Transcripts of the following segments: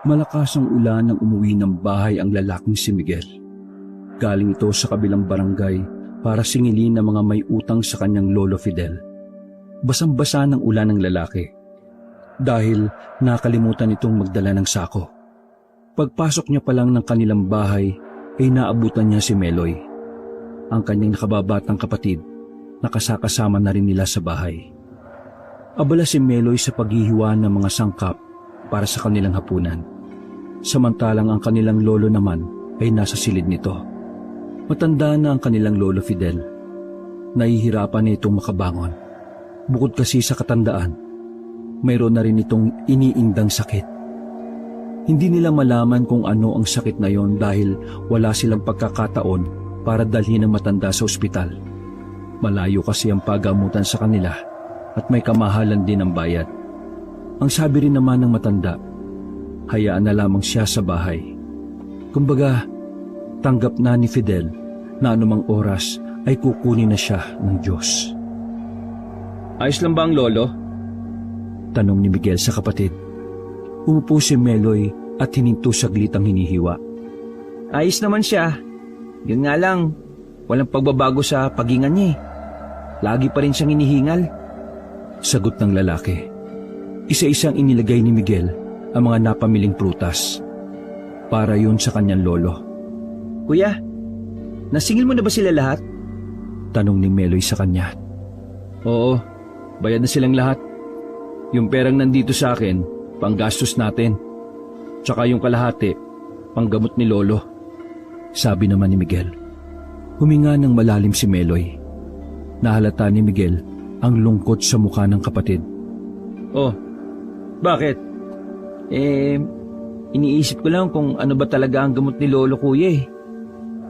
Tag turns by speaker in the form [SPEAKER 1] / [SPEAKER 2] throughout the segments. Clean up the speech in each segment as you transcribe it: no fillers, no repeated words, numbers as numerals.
[SPEAKER 1] Malakas ang ulan nang umuwi ng bahay ang lalaking si Miguel. Galing ito sa kabilang barangay para singilin ng mga may utang sa kanyang lolo Fidel. Basang-basa ng ulan ng lalaki dahil nakalimutan itong magdala ng sako. Pagpasok niya pa lang ng kanilang bahay ay naabutan niya si Meloy, ang kanyang nakababatang kapatid na kasakasama na rin nila sa bahay. Abala si Meloy sa paghihiwa ng mga sangkap para sa kanilang hapunan, samantalang ang kanilang lolo naman ay nasa silid nito. Matanda na ang kanilang lolo Fidel. Nahihirapan na itong makabangon. Bukod kasi sa katandaan, mayroon na rin itong iniindang sakit. Hindi nila malaman kung ano ang sakit na yon dahil wala silang pagkakataon para dalhin ang matanda sa ospital. Malayo kasi ang pagamutan sa kanila at may kamahalan din ang bayad. Ang sabi rin naman ng matanda, hayaan na lamang siya sa bahay. Kumbaga, tanggap na ni Fidel na anumang oras ay kukunin na siya ng Diyos.
[SPEAKER 2] Ayos lang ba ang lolo?
[SPEAKER 1] Tanong ni Miguel sa kapatid. Umupo si Meloy at hininto saglit ang hinihiwa.
[SPEAKER 2] Ayos naman siya. Yun nga lang, walang pagbabago sa paghinga niya eh. Lagi pa rin siyang hinihingal.
[SPEAKER 1] Sagot ng lalaki. Isa-isang inilagay ni Miguel ang mga napamiling prutas. Para yun sa kanyang lolo.
[SPEAKER 2] Kuya, nasingil mo na ba sila lahat?
[SPEAKER 1] Tanong ni Meloy sa kanya.
[SPEAKER 2] Oo, bayad na silang lahat. Yung perang nandito sa akin, panggastos natin. Tsaka yung kalahati, panggamot ni lolo.
[SPEAKER 1] Sabi naman ni Miguel. Huminga ng malalim si Meloy. Nahalata ni Miguel ang lungkot sa mukha ng kapatid.
[SPEAKER 2] Oh, bakit? Iniisip ko lang kung ano ba talaga ang gamot ni lolo, kuya eh.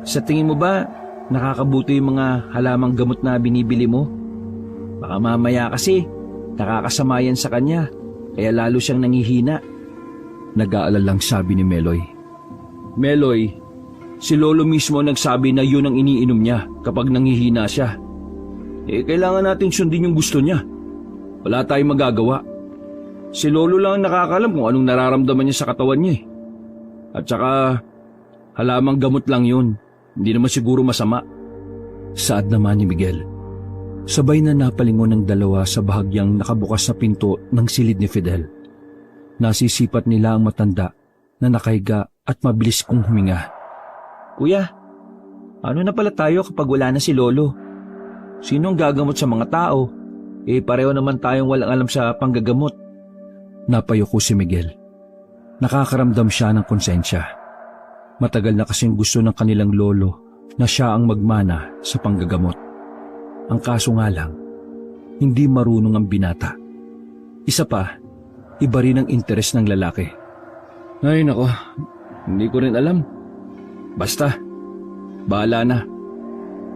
[SPEAKER 2] Sa tingin mo ba, nakakabuti yung mga halamang gamot na binibili mo? Baka mamaya kasi, nakakasama yan sa kanya, kaya lalo siyang nangihina.
[SPEAKER 1] Nag-aalalang sabi ni Meloy.
[SPEAKER 2] Meloy, si lolo mismo nagsabi na yun ang iniinom niya kapag nangihina siya. Kailangan natin sundin yung gusto niya. Wala tayong magagawa. Si lolo lang ang nakakalam kung anong nararamdaman niya sa katawan niya. At saka, halamang gamot lang yun. Hindi naman siguro masama.
[SPEAKER 1] Saad naman ni Miguel. Sabay na napalingon ng dalawa sa bahagyang nakabukas na pinto ng silid ni Fidel. Nasisipat nila ang matanda na nakahiga at mabilis kong huminga.
[SPEAKER 2] Kuya, ano na pala tayo kapag wala na si lolo? Sino ang gagamot sa mga tao? Pareho naman tayong walang alam sa panggagamot.
[SPEAKER 1] Napayuko si Miguel. Nakakaramdam siya ng konsensya. Matagal na kasing gusto ng kanilang lolo na siya ang magmana sa panggagamot. Ang kaso nga lang, hindi marunong ang binata. Isa pa, iba rin ang interes ng lalaki.
[SPEAKER 2] Ay nako, hindi ko rin alam. Basta, bahala na.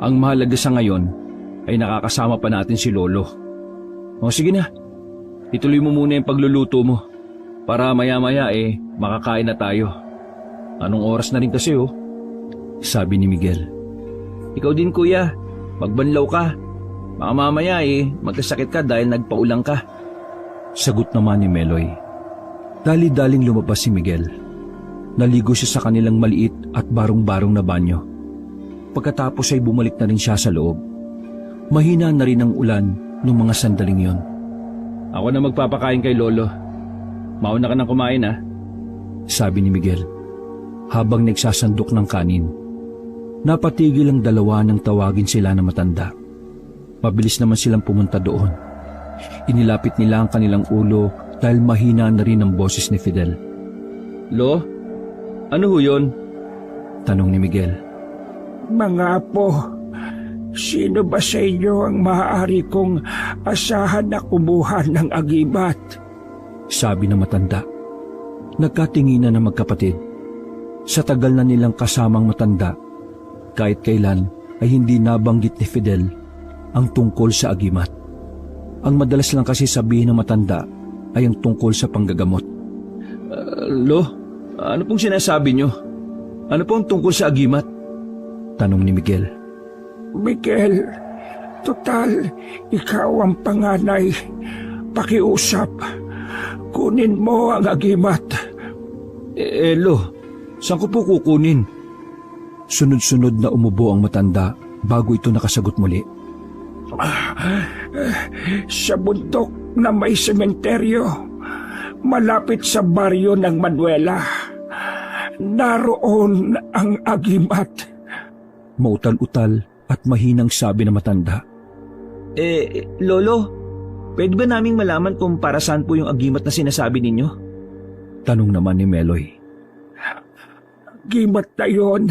[SPEAKER 2] Ang mahalaga sa ngayon ay nakakasama pa natin si lolo. O sige na, ituloy mo muna yung pagluluto mo para maya-maya makakain na tayo. Anong oras na rin kasi
[SPEAKER 1] sabi ni Miguel.
[SPEAKER 2] Ikaw din kuya, magbanlaw ka. Baka mamaya magkasakit ka dahil nagpaulang ka.
[SPEAKER 1] Sagot naman ni Meloy. Dali-daling lumabas si Miguel. Naligo siya sa kanilang maliit at barong-barong na banyo. Pagkatapos ay bumalik na rin siya sa loob. Mahina na rin ang ulan nung mga sandaling yon.
[SPEAKER 2] Ako na magpapakain kay lolo. Mauna ka nang kumain
[SPEAKER 1] sabi ni Miguel habang nagsasandok ng kanin. Napatigil ang dalawa nang tawagin sila na matanda. Mabilis naman silang pumunta doon. Inilapit nila ang kanilang ulo dahil mahina na rin ang boses ni Fidel.
[SPEAKER 2] Lo, ano ho yun?
[SPEAKER 1] Tanong ni Miguel.
[SPEAKER 3] Mga apo, sino ba sa inyo ang maaari kong asahan na kumuha ng agimat?
[SPEAKER 1] Sabi ng matanda. Nagkatinginan ng magkapatid. Sa tagal na nilang kasamang matanda, kahit kailan ay hindi nabanggit ni Fidel ang tungkol sa agimat. Ang madalas lang kasi sabihin ng matanda ay ang tungkol sa panggagamot.
[SPEAKER 2] Lo, ano pong sinasabi nyo? Ano pong tungkol sa agimat?
[SPEAKER 1] Tanong ni Miguel.
[SPEAKER 3] Miguel, total, ikaw ang panganay. Pakiusap, kunin mo ang agimat.
[SPEAKER 2] Elo, saan ko po kukunin?
[SPEAKER 1] Sunod-sunod na umubo ang matanda bago ito nakasagot muli.
[SPEAKER 3] Sa bundok na may sementeryo, malapit sa baryo ng Manuela. Naroon ang agimat.
[SPEAKER 1] Mautal-utal at mahinang sabi ng matanda.
[SPEAKER 2] Lolo, pwede ba naming malaman kung para saan po yung agimat na sinasabi ninyo?
[SPEAKER 1] Tanong naman ni Meloy.
[SPEAKER 3] Agimat na yon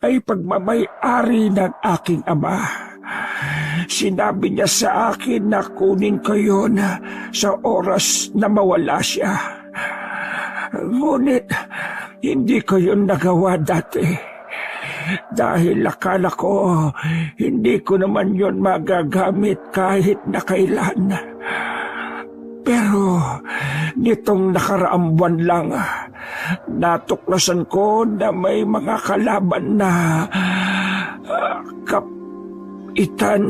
[SPEAKER 3] ay pagmamay-ari ng aking ama. Sinabi niya sa akin na kunin ko yon sa oras na mawala siya. Ngunit hindi ko yun nagawa dati. Dahil akala ko hindi ko naman yon magagamit kahit na kailan. Pero nitong nakaraang buwan lang, natuklasan ko na may mga kalaban na kapitan.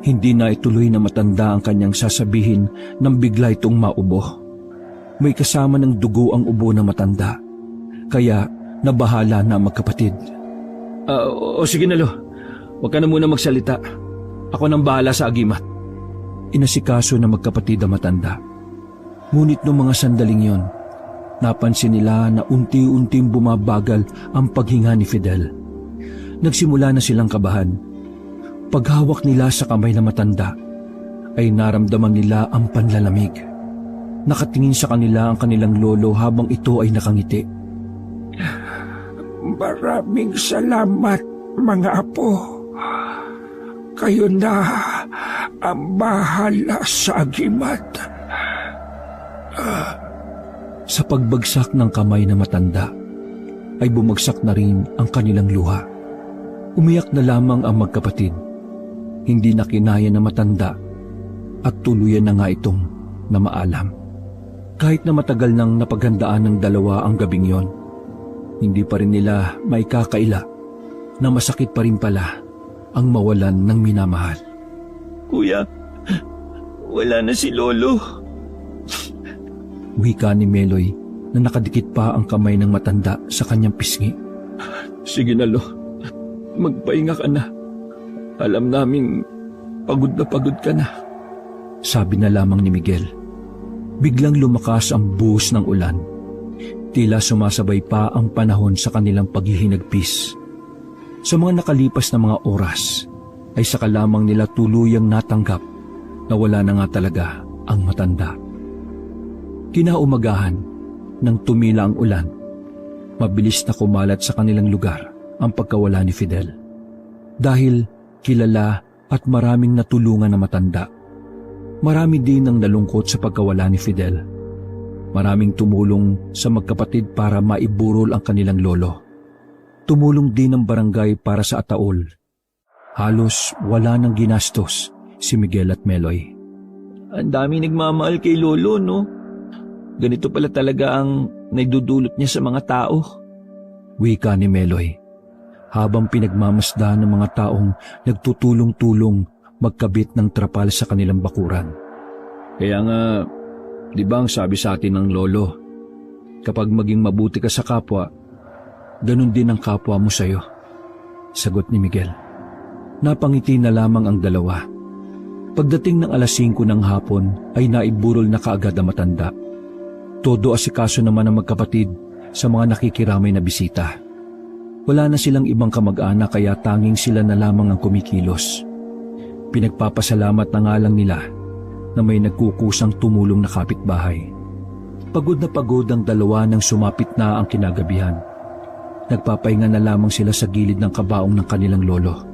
[SPEAKER 1] Hindi na ituloy na matanda ang kanyang sasabihin nang bigla itong maubo. May kasama ng dugo ang ubo ng matanda, kaya nabahala na magkapatid.
[SPEAKER 2] Sige na, Lo. Huwag ka na muna magsalita. Ako nang bahala sa agimat.
[SPEAKER 1] Inasikaso na magkapatid ang matanda. Ngunit noong mga sandaling yon, napansin nila na unti-unting bumabagal ang paghinga ni Fidel. Nagsimula na silang kabahan. Paghawak nila sa kamay ng matanda, ay naramdaman nila ang panlalamig. Nakatingin sa kanila ang kanilang lolo habang ito ay nakangiti.
[SPEAKER 3] Maraming salamat, mga apo. Kayo na ang bahala sa agimat.
[SPEAKER 1] Sa pagbagsak ng kamay ng matanda, ay bumagsak na rin ang kanilang luha. Umiyak na lamang ang magkapatid. Hindi na kinaya na matanda at tuluyan na nga itong namaalam. Kahit na matagal nang napaghandaan ng dalawa ang gabing yon, hindi pa rin nila maikakaila na masakit pa rin pala ang mawalan ng minamahal.
[SPEAKER 2] Kuya, wala na si Lolo.
[SPEAKER 1] Wika ni Meloy na nakadikit pa ang kamay ng matanda sa kanyang pisngi.
[SPEAKER 2] Sige na, Lo. Magpahinga ka na. Alam naming pagod ka na.
[SPEAKER 1] Sabi na lamang ni Miguel. Biglang lumakas ang buhos ng ulan. Tila sumasabay pa ang panahon sa kanilang paghihinagpis. Sa mga nakalipas na mga oras, ay saka lamang nila tuluyang natanggap na wala na nga talaga ang matanda. Kinaumagahan, nang tumila ang ulan, mabilis na kumalat sa kanilang lugar ang pagkawala ni Fidel. Dahil kilala at maraming natulungan na matanda. Marami din ang nalungkot sa pagkawala ni Fidel. Maraming tumulong sa magkapatid para maiburol ang kanilang lolo. Tumulong din ang barangay para sa ataol. Halos wala nang ginastos si Miguel at Meloy.
[SPEAKER 2] Ang dami nagmamahal kay Lolo, no? Ganito pala talaga ang naidudulot niya sa mga tao.
[SPEAKER 1] Wika ni Meloy, habang pinagmamasdan ng mga taong nagtutulong-tulong magkabit ng trapal sa kanilang bakuran.
[SPEAKER 2] Kaya nga, di ba ang sabi sa atin ng lolo, kapag maging mabuti ka sa kapwa,
[SPEAKER 1] ganun din ang kapwa mo sa'yo. Sagot ni Miguel. Napangiti na lamang ang dalawa. Pagdating ng 5:00 ng hapon ay naiburol na kaagad ang matanda. Todo asikaso naman ang magkapatid sa mga nakikiramay na bisita. Wala na silang ibang kamag-anak kaya tanging sila na lamang ang kumikilos. Pinagpapasalamat na nga lang nila na may nagkukusang tumulong na kapitbahay. Pagod na pagod ang dalawa nang sumapit na ang kinagabihan. Nagpapahinga na lamang sila sa gilid ng kabaong ng kanilang lolo.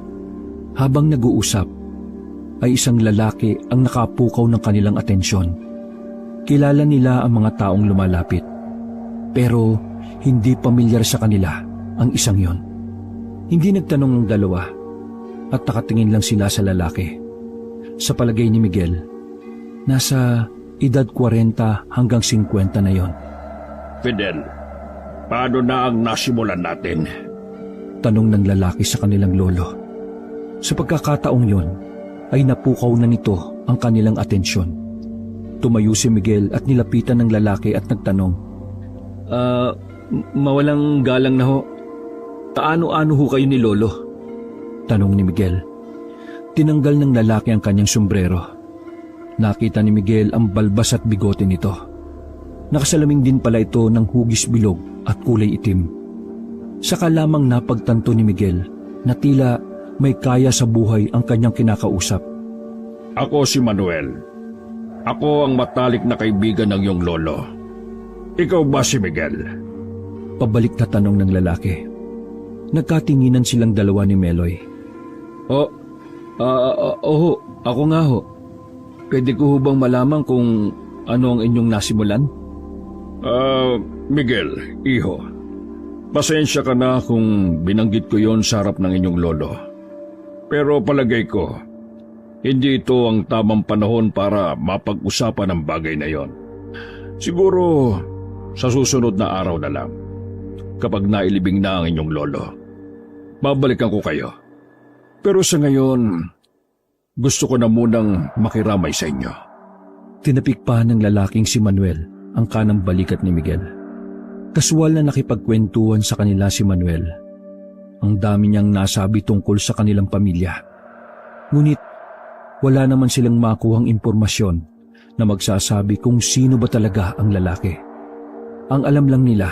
[SPEAKER 1] Habang nag-uusap, ay isang lalaki ang nakapukaw ng kanilang atensyon. Kilala nila ang mga taong lumalapit, pero hindi pamilyar sa kanila ang isang yon. Hindi nagtanong ng dalawa at nakatingin lang sila sa lalaki. Sa palagay ni Miguel, nasa edad 40 hanggang 50 na yon.
[SPEAKER 3] Fidel, paano na ang nasimulan natin?
[SPEAKER 1] Tanong ng lalaki sa kanilang lolo. Sa pagkakataong yon, ay napukaw na nito ang kanilang atensyon. Tumayo si Miguel at nilapitan ng lalaki at nagtanong,
[SPEAKER 2] Mawalang galang na ho. Kaano-ano ho kayo ni Lolo?
[SPEAKER 1] Tanong ni Miguel. Tinanggal ng lalaki ang kanyang sombrero. Nakita ni Miguel ang balbas at bigote nito. Nakasalaming din pala ito ng hugis bilog at kulay itim. Saka lamang napagtanto ni Miguel na tila may kaya sa buhay ang kanyang kinakausap.
[SPEAKER 3] Ako si Manuel. Ako ang matalik na kaibigan ng iyong lolo. Ikaw ba si Miguel?
[SPEAKER 1] Pabalik na tanong ng lalaki. Nagkatinginan silang dalawa ni Meloy.
[SPEAKER 2] Oho, ako nga ho. Pwede ko ho bang malaman kung ano ang inyong nasimulan?
[SPEAKER 3] Miguel, iho. Pasensya ka na kung binanggit ko yon sa harap ng inyong lolo. Pero palagay ko, hindi ito ang tamang panahon para mapag-usapan ang bagay na yon. Siguro sa susunod na araw na lang, kapag nailibing na ang inyong lolo, babalikan ko kayo. Pero sa ngayon, gusto ko na munang makiramay sa inyo.
[SPEAKER 1] Tinapik pa ng lalaking si Manuel ang kanang balikat ni Miguel. Kaswal na nakipagkwentuhan sa kanila si Manuel. Ang dami niyang nasabi tungkol sa kanilang pamilya. Ngunit wala naman silang makuhang impormasyon na magsasabi kung sino ba talaga ang lalaki. Ang alam lang nila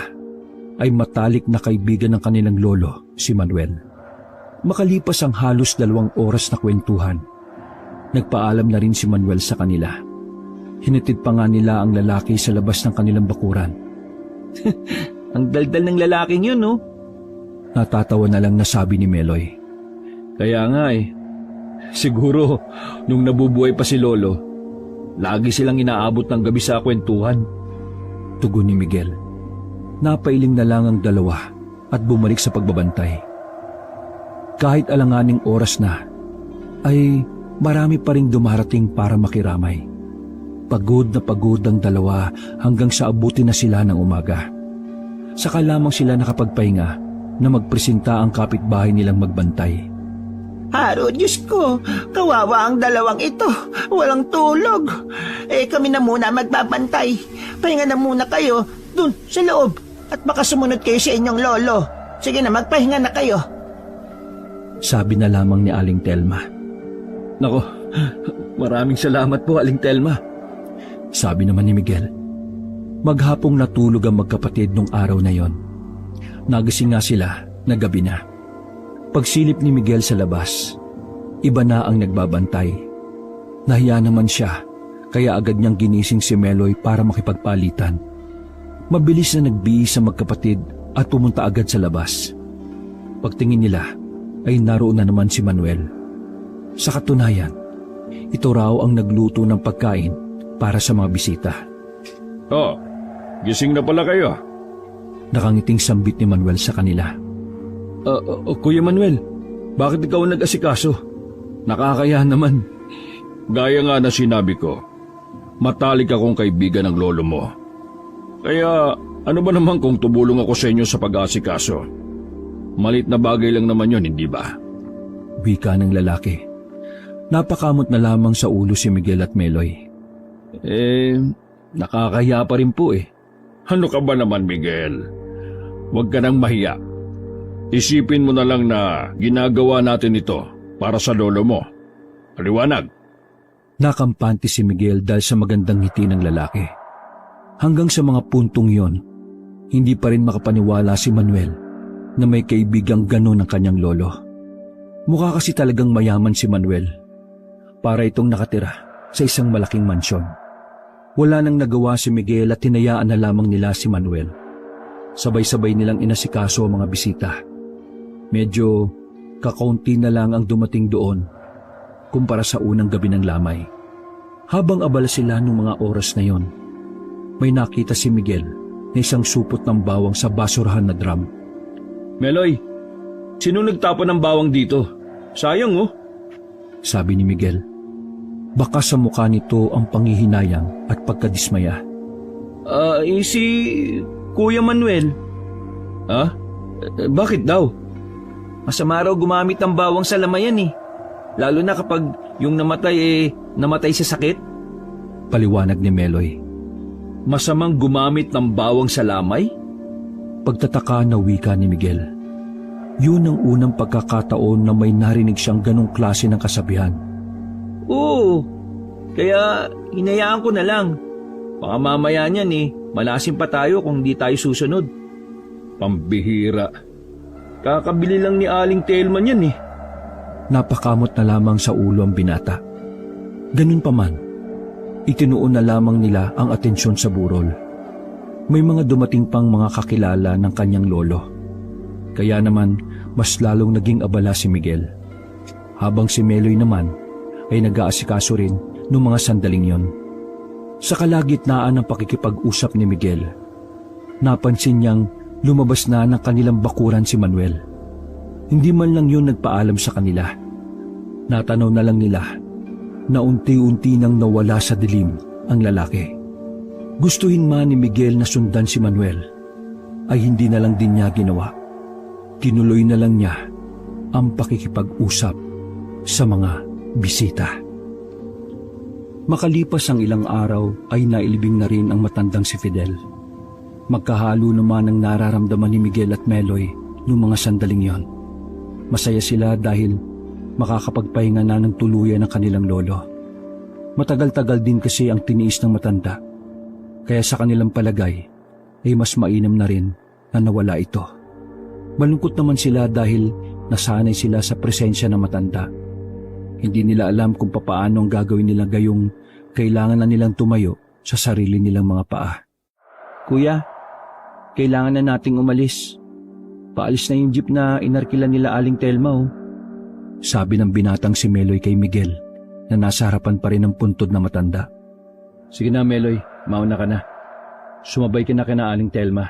[SPEAKER 1] ay matalik na kaibigan ng kanilang lolo, si Manuel. Makalipas ang halos 2 oras na kwentuhan, nagpaalam na rin si Manuel sa kanila. Hinatid pa nga nila ang lalaki sa labas ng kanilang bakuran.
[SPEAKER 2] Ang daldal ng lalaking yun, no?
[SPEAKER 1] Natatawa na lang nasabi ni Meloy.
[SPEAKER 2] Kaya nga siguro nung nabubuhay pa si Lolo, lagi silang inaabot ng gabi sa kwentuhan.
[SPEAKER 1] Tugon ni Miguel. Napailing na lang ang dalawa at bumalik sa pagbabantay. Kahit alanganing oras na, ay marami pa ring dumarating para makiramay. Pagod na pagod ang dalawa hanggang sa abutin na sila ng umaga. Saka lamang sila nakapagpahinga na magpresenta ang kapitbahay nilang magbantay.
[SPEAKER 4] Haro, Diyos ko, kawawa ang dalawang ito. Walang tulog. Kami na muna magbabantay. Pahinga na muna kayo dun sa loob at baka sumunod kayo sa inyong lolo. Sige na, magpahinga na kayo.
[SPEAKER 1] Sabi na lamang ni Aling Telma.
[SPEAKER 2] Nako, maraming salamat po, Aling Telma.
[SPEAKER 1] Sabi naman ni Miguel. Maghapong natulog ang magkapatid nung araw na yon. Nagising nga sila na gabi na. Pagsilip ni Miguel sa labas, iba na ang nagbabantay. Nahiya naman siya, kaya agad niyang ginising si Meloy para makipagpalitan. Mabilis na nagbihis ang magkapatid at pumunta agad sa labas. Pagtingin nila, ay naroon na naman si Manuel. Sa katunayan, ito raw ang nagluto ng pagkain para sa mga bisita.
[SPEAKER 3] Gising na pala kayo.
[SPEAKER 1] Nakangiting sambit ni Manuel sa kanila.
[SPEAKER 2] Kuya Manuel, bakit ikaw nag-asikaso? Nakakaya naman.
[SPEAKER 3] Gaya nga na sinabi ko, matalik akong kaibigan ng lolo mo. Kaya ano ba naman kung tumulong ako sa inyo sa pag-asikaso? Malit na bagay lang naman yun, hindi ba?
[SPEAKER 1] Wika ng lalaki. Napakamot na lamang sa ulo si Miguel at Meloy.
[SPEAKER 2] Nakakaya pa rin po .
[SPEAKER 3] Ano ka ba naman, Miguel? Huwag ka nang mahiya. Isipin mo na lang na ginagawa natin ito para sa lolo mo. Aliwanag.
[SPEAKER 1] Nakampante si Miguel dahil sa magandang ngiti ng lalaki. Hanggang sa mga puntong yon, hindi pa rin makapaniwala si Manuel na may kaibigang ganon ang kanyang lolo. Mukha kasi talagang mayaman si Manuel. Para itong nakatira sa isang malaking mansyon. Wala nang nagawa si Miguel at hinayaan na lamang nila si Manuel. Sabay-sabay nilang inasikaso ang mga bisita. Medyo kakaunti na lang ang dumating doon kumpara sa unang gabi ng lamay. Habang abala sila nung mga oras na yon, may nakita si Miguel na isang supot ng bawang sa basurahan na drum.
[SPEAKER 2] Meloy, sino nagtapon ng bawang dito? Sayang
[SPEAKER 1] Sabi ni Miguel. Baka sa mukha nito ang panghihinayang at pagkadismaya.
[SPEAKER 2] Si Kuya Manuel. Bakit daw? Masama raw gumamit ng bawang sa lamayan Lalo na kapag yung namatay namatay sa sakit.
[SPEAKER 1] Paliwanag ni Meloy.
[SPEAKER 2] Masamang gumamit ng bawang sa lamay?
[SPEAKER 1] Pagtataka na wika ni Miguel. Yun ang unang pagkakataon na may narinig siyang ganong klase ng kasabihan.
[SPEAKER 2] Oo, kaya hinayaan ko na lang. Baka mamaya niyan malasim pa tayo kung di tayo susunod. Pambihira. Kakabili lang ni Aling Telman yan
[SPEAKER 1] Napakamot na lamang sa ulo ang binata. Ganun pa man, itinuon na lamang nila ang atensyon sa burol. May mga dumating pang mga kakilala ng kanyang lolo. Kaya naman, mas lalong naging abala si Miguel. Habang si Meloy naman ay nag-aasikaso rin noong mga sandaling yon. Sa kalagitnaan ng pakikipag-usap ni Miguel, napansin niyang lumabas na ng kanilang bakuran si Manuel. Hindi man lang yun nagpaalam sa kanila. Natanaw na lang nila na unti-unti nang nawala sa dilim ang lalaki. Gustuhin man ni Miguel na sundan si Manuel, ay hindi na lang din niya ginawa. Tinuloy na lang niya ang pakikipag-usap sa mga bisita. Makalipas ang ilang araw ay nailibing na rin ang matandang si Fidel. Magkahalo naman ang nararamdaman ni Miguel at Meloy noong mga sandaling yon. Masaya sila dahil makakapagpahinga na ng tuluyan ng kanilang lolo. Matagal-tagal din kasi ang tiniis ng matanda. Kaya sa kanilang palagay ay mas mainam na rin na nawala ito. Malungkot naman sila dahil nasanay sila sa presensya ng matanda. Hindi nila alam kung papaano ang gagawin nila gayong kailangan na nilang tumayo sa sarili nilang mga paa.
[SPEAKER 2] Kuya, kailangan na nating umalis. Paalis na yung jeep na inarkilan nila Aling Telma
[SPEAKER 1] Sabi ng binatang si Meloy kay Miguel na nasa harapan pa rin ng puntod na matanda.
[SPEAKER 2] Sige na Meloy, mauna ka na. Sumabay ka na kina Aling Telma.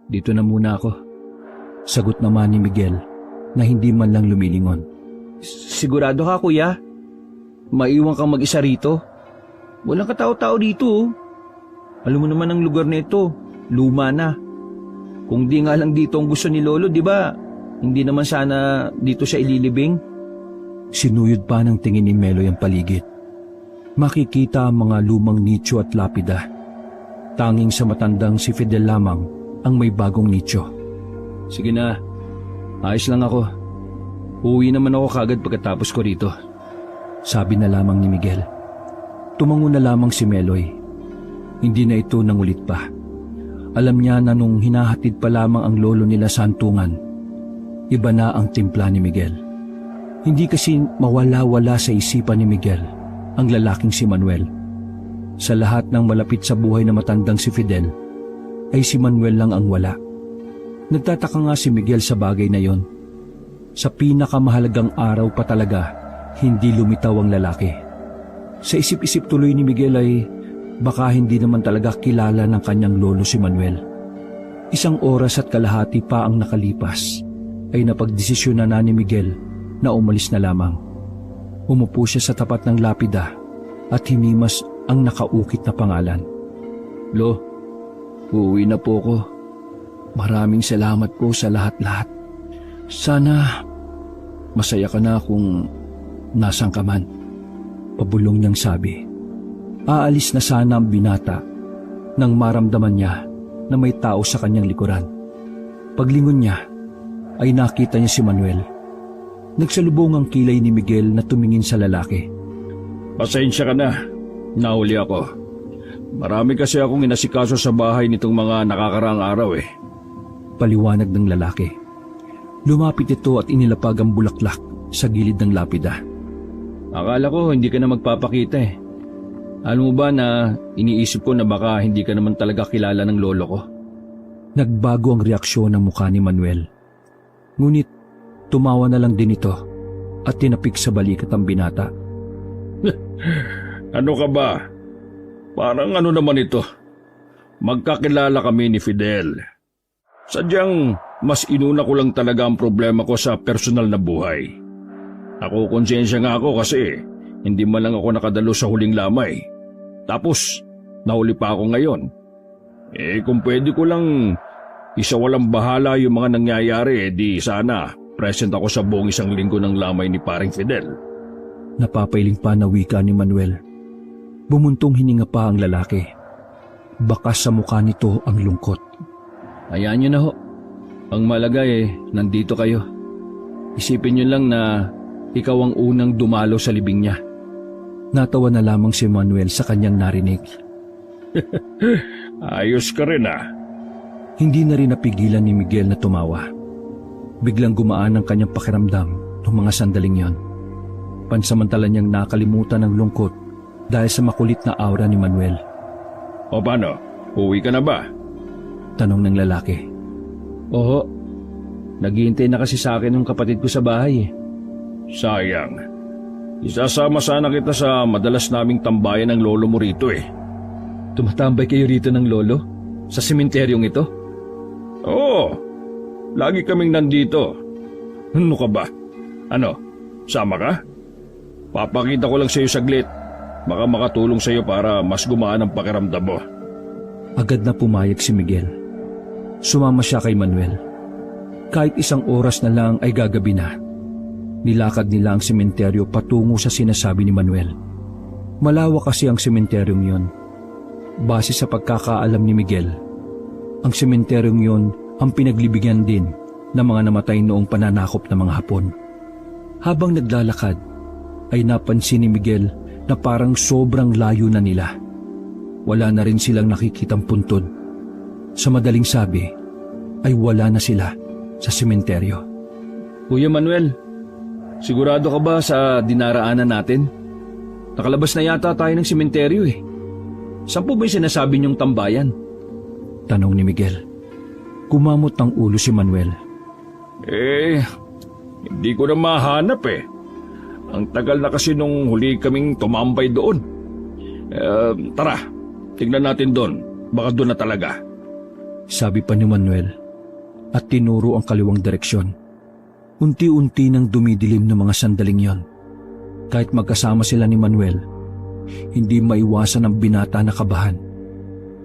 [SPEAKER 1] Dito na muna ako. Sagot naman ni Miguel na hindi man lang lumilingon.
[SPEAKER 2] Sigurado ka kuya? Maiwan kang mag-isa rito? Walang katao-tao dito Alam mo naman ang lugar na ito, luma na. Kung di nga lang dito ang gusto ni Lolo, di ba? Hindi naman sana dito siya ililibing.
[SPEAKER 1] Sinuyod pa ng tingin ni Meloy ang paligid. Makikita ang mga lumang nicho at lapida. Tanging sa matandang si Fidel lamang ang may bagong nicho.
[SPEAKER 2] Sige na, ayos lang ako. Uuwi naman ako kagad pagkatapos ko rito.
[SPEAKER 1] Sabi na lamang ni Miguel. Tumango na lamang si Meloy. Hindi na ito nangulit pa. Alam niya na nung hinahatid pa lamang ang lolo nila sa hantungan, iba na ang timpla ni Miguel. Hindi kasi mawala-wala sa isipan ni Miguel ang lalaking si Manuel. Sa lahat ng malapit sa buhay na matandang si Fidel, ay si Manuel lang ang wala. Nagtataka nga si Miguel sa bagay na yon. Sa pinakamahalagang araw pa talaga, hindi lumitaw ang lalaki. Sa isip-isip tuloy ni Miguel ay baka hindi naman talaga kilala ng kanyang lolo si Manuel. 1 oras at kalahati pa ang nakalipas, ay napagdesisyon na ni Miguel na umalis na lamang. Umupo siya sa tapat ng lapida at hinimas ang nakaukit na pangalan.
[SPEAKER 2] Lo, uuwi na po ko.
[SPEAKER 1] Maraming salamat po sa lahat-lahat. Sana masaya ka na kung nasaan ka man. Pabulong niyang sabi. Aalis na sana ang binata nang maramdaman niya na may tao sa kanyang likuran. Paglingon niya ay nakita niya si Manuel. Nagsalubong ang kilay ni Miguel na tumingin sa lalaki.
[SPEAKER 2] Pasensya ka na, nahuli ako. Marami kasi akong inasikaso sa bahay nitong mga nakakaraang araw
[SPEAKER 1] Paliwanag ng lalaki. Lumapit ito at inilapag ang bulaklak sa gilid ng lapida.
[SPEAKER 2] Akala ko hindi ka na magpapakita Alam mo ba na iniisip ko na baka hindi ka naman talaga kilala ng lolo ko?
[SPEAKER 1] Nagbago ang reaksyon ng mukha ni Manuel. Ngunit tumawa na lang din ito at tinapik sa balikat ang binata.
[SPEAKER 2] Ano ka ba? Parang ano naman ito? Magkakilala kami ni Fidel. Sadyang mas inuna ko lang talaga ang problema ko sa personal na buhay. Ako konsensya nga ako kasi hindi man lang ako nakadalo sa huling lamay. Tapos nahuli pa ako ngayon. Kung pwede ko lang isawalang bahala yung mga nangyayari, di sana present ako sa buong 1 linggo ng lamay ni paring Fidel.
[SPEAKER 1] Napapailing pa na wika ni Manuel. Bumuntong hininga pa ang lalaki. Bakas sa mukha nito ang lungkot.
[SPEAKER 2] Hayaan nyo na ho. Ang malaga nandito kayo. Isipin nyo lang na ikaw ang unang dumalo sa libing niya.
[SPEAKER 1] Natawa na lamang si Manuel sa kanyang narinig.
[SPEAKER 3] Ayos ka rin ah.
[SPEAKER 1] Hindi na rin napigilan ni Miguel na tumawa. Biglang gumaan ang kanyang pakiramdam noong mga sandaling yon. Pansamantala niyang nakalimutan ang lungkot dahil sa makulit na aura ni Manuel.
[SPEAKER 3] O paano? Uwi ka na ba?
[SPEAKER 1] Tanong ng lalaki.
[SPEAKER 2] Oo. Naghihintay na kasi sa akin ng kapatid ko sa bahay.
[SPEAKER 3] Sayang. Isasama sana kita sa madalas naming tambayan ng lolo mo rito eh.
[SPEAKER 2] Tumatambay kayo rito ng lolo? Sa sementeryong ito?
[SPEAKER 3] Oo. Lagi kaming nandito. Ano ka ba? Ano? Sama ka? Papakita ko lang sa iyo saglit. Baka makatulong sa iyo para mas gumaan ang pakiramdam mo.
[SPEAKER 1] Agad na pumayag si Miguel. Sumama siya kay Manuel. Kahit isang oras na lang ay gagabi na. Nilakad nila ang sementeryo patungo sa sinasabi ni Manuel. Malawak kasi ang sementeryong yon. Base sa pagkakaalam ni Miguel, ang sementeryong yon ang pinaglibigyan din ng mga namatay noong pananakop ng mga Hapon. Habang naglalakad, ay napansin ni Miguel na parang sobrang layo na nila. Wala na rin silang nakikitang puntod. Sa madaling sabi, ay wala na sila sa sementeryo.
[SPEAKER 2] Kuya Manuel, sigurado ka ba sa dinaraanan natin? Nakalabas na yata tayo ng sementeryo eh. Saan po ba yung sinasabi niyong tambayan?
[SPEAKER 1] Tanong ni Miguel. Kumamot ang ulo si Manuel.
[SPEAKER 3] Hindi ko na mahanap eh. Ang tagal na kasi nung huli kaming tumambay doon. Tara, tignan natin doon. Baka doon na talaga.
[SPEAKER 1] Sabi pa ni Manuel at tinuro ang kaliwang direksyon. Unti-unti nang dumidilim ng mga sandaling yon. Kahit magkasama sila ni Manuel, hindi maiwasan ang binata na kabahan.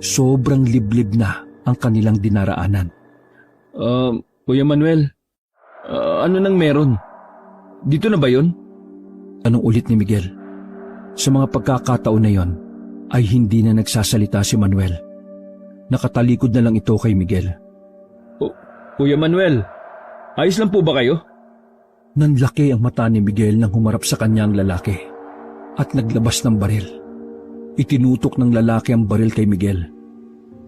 [SPEAKER 1] Sobrang liblib na ang kanilang dinaraanan.
[SPEAKER 2] Kuya Manuel, ano nang meron? Dito na ba yun?
[SPEAKER 1] Anong ulit ni Miguel? Sa mga pagkakataon na yon, ay hindi na nagsasalita si Manuel. Nakatalikod na lang ito kay Miguel.
[SPEAKER 2] Kuya Manuel, ayos lang po ba kayo?
[SPEAKER 1] Nanlaki ang mata ni Miguel nang humarap sa kanyang lalaki at naglabas ng baril. Itinutok ng lalaki ang baril kay Miguel.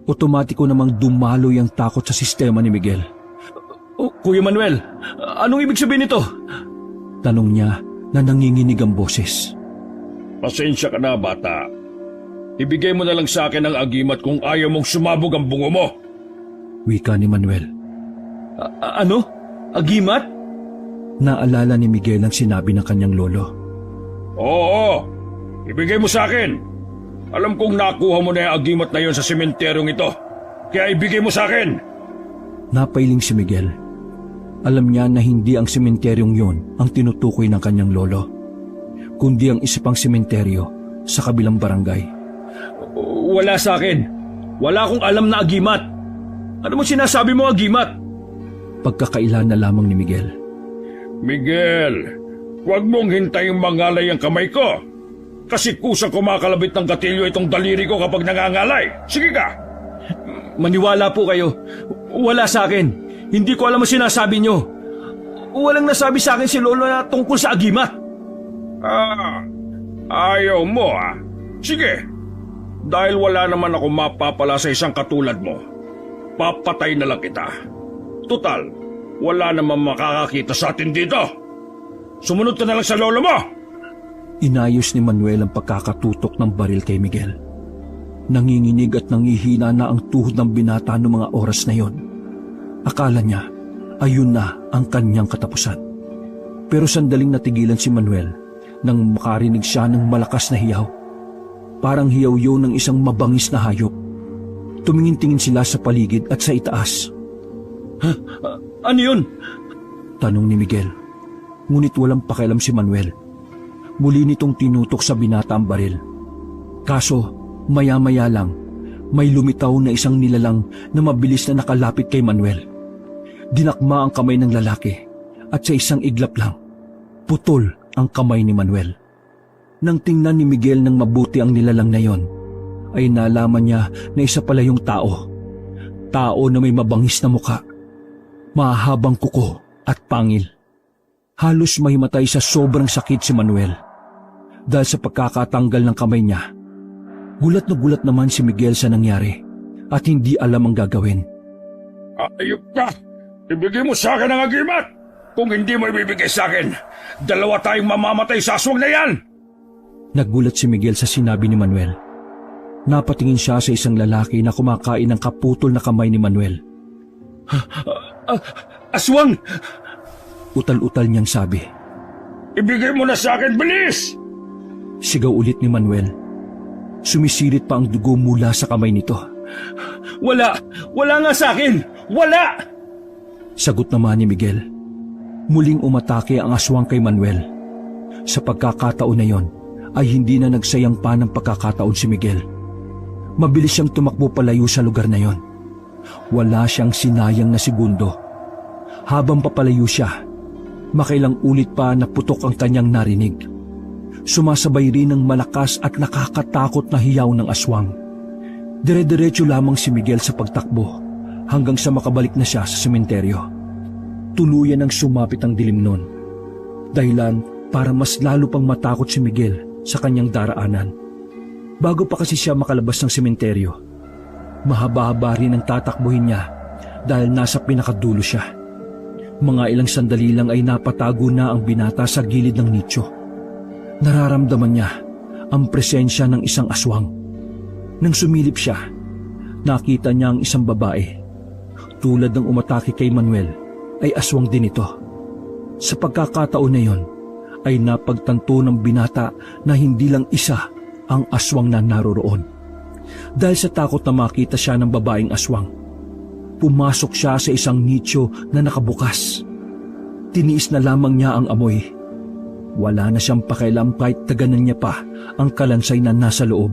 [SPEAKER 1] Otomatiko namang dumaloy ang takot sa sistema ni Miguel.
[SPEAKER 2] Kuya Manuel, anong ibig sabihin nito?
[SPEAKER 1] Tanong niya na nanginginig ang boses.
[SPEAKER 3] Pasensya ka na, bata. Ibigay mo na lang sa akin ang agimat kung ayaw mong sumabog ang bungo mo.
[SPEAKER 1] Wika ni Manuel.
[SPEAKER 2] Ano? Agimat?
[SPEAKER 1] Naalala ni Miguel ang sinabi ng kanyang lolo.
[SPEAKER 3] Oo, ibigay mo sa akin. Alam kong nakuha mo na yung agimat na yon sa sementeryong ito. Kaya ibigay mo sa akin.
[SPEAKER 1] Napailing si Miguel. Alam niya na hindi ang sementeryong yon ang tinutukoy ng kanyang lolo, kundi ang isa pang sementeryo sa kabilang barangay.
[SPEAKER 2] Wala sa akin. Wala akong alam na agimat. Ano mo sinasabi mo agimat?
[SPEAKER 1] Pagkakailan na lamang ni Miguel.
[SPEAKER 3] Miguel, huwag mong hintayong mangalay ang kamay ko. Kasi kusang kumakalabit ng gatilyo itong daliri ko kapag nangangalay. Sige ka!
[SPEAKER 2] Maniwala po kayo. Wala sa akin. Hindi ko alam ang sinasabi nyo. Walang nasabi sa akin si Lolo na tungkol sa agimat.
[SPEAKER 3] Ayaw mo ah. Sige. Dahil wala naman ako mapapala sa isang katulad mo, papatay na lang kita. Tutal, wala naman makakakita sa atin dito. Sumunod ka na lang sa lolo mo.
[SPEAKER 1] Inayos ni Manuel ang pagkakatutok ng baril kay Miguel. Nanginginig at nangihina na ang tuhod ng binata noong mga oras na yon. Akala niya, ayun na ang kanyang katapusan. Pero sandaling natigilan si Manuel nang makarinig siya ng malakas na hiyaw. Parang hiyaw yun ng isang mabangis na hayop. Tumingin-tingin sila sa paligid at sa itaas.
[SPEAKER 2] Ano yun?
[SPEAKER 1] Tanong ni Miguel. Ngunit walang pakialam si Manuel. Muli nitong tinutok sa binata ang baril. Kaso, maya-maya lang, may lumitaw na isang nilalang na mabilis na nakalapit kay Manuel. Dinakma ang kamay ng lalaki at sa isang iglap lang, putol ang kamay ni Manuel. Nang tingnan ni Miguel ng mabuti ang nilalang na yon, ay nalaman niya na isa pala yung tao. Tao na may mabangis na muka, mahabang kuko at pangil. Halos mahimatay sa sobrang sakit si Manuel dahil sa pagkakatanggal ng kamay niya. Gulat na gulat naman si Miguel sa nangyari at hindi alam ang gagawin.
[SPEAKER 3] Ayop ka! Ibigay mo sa akin ang agimat! Kung hindi mo ibibigay sa akin, 2 tayong mamamatay sa aswang na yan!
[SPEAKER 1] Nagulat si Miguel sa sinabi ni Manuel. Napatingin siya sa isang lalaki na kumakain ng kaputol na kamay ni Manuel.
[SPEAKER 3] Aswang!
[SPEAKER 1] Utal-utal niyang sabi.
[SPEAKER 3] Ibigay mo na sa akin, bilis!
[SPEAKER 1] Sigaw ulit ni Manuel. Sumisirit pa ang dugo mula sa kamay nito.
[SPEAKER 3] Wala! Wala nga sa akin! Wala!
[SPEAKER 1] Sagot naman ni Miguel. Muling umatake ang aswang kay Manuel. Sa pagkakataon na yon, ay hindi na nagsayang pa ng pagkakataon si Miguel. Mabilis siyang tumakbo palayo sa lugar na yon. Wala siyang sinayang na segundo. Habang papalayo siya, makailang ulit pa na putok ang kanyang narinig. Sumasabay rin ng malakas at nakakatakot na hiyaw ng aswang. Dire-diretso lamang si Miguel sa pagtakbo hanggang sa makabalik na siya sa sementeryo. Tuluyan ang sumapit ang dilim nun. Dahilan para mas lalo pang matakot si Miguel sa kanyang daraanan. Bago pa kasi siya makalabas ng sementeryo, mahaba-haba rin ang tatakbuhin niya dahil nasa pinakadulo siya. Mga ilang sandali lang ay napatago na ang binata sa gilid ng nicho. Nararamdaman niya ang presensya ng isang aswang. Nang sumilip siya, nakita niya ang isang babae. Tulad ng umatake kay Manuel, ay aswang din ito. Sa pagkakataon na yon, ay napagtanto ng binata na hindi lang isa ang aswang na naroroon. Dahil sa takot na makita siya ng babaeng aswang, pumasok siya sa isang nicho na nakabukas. Tiniis na lamang niya ang amoy. Wala na siyang pakialam kahit taganan niya pa ang kalansay na nasa loob.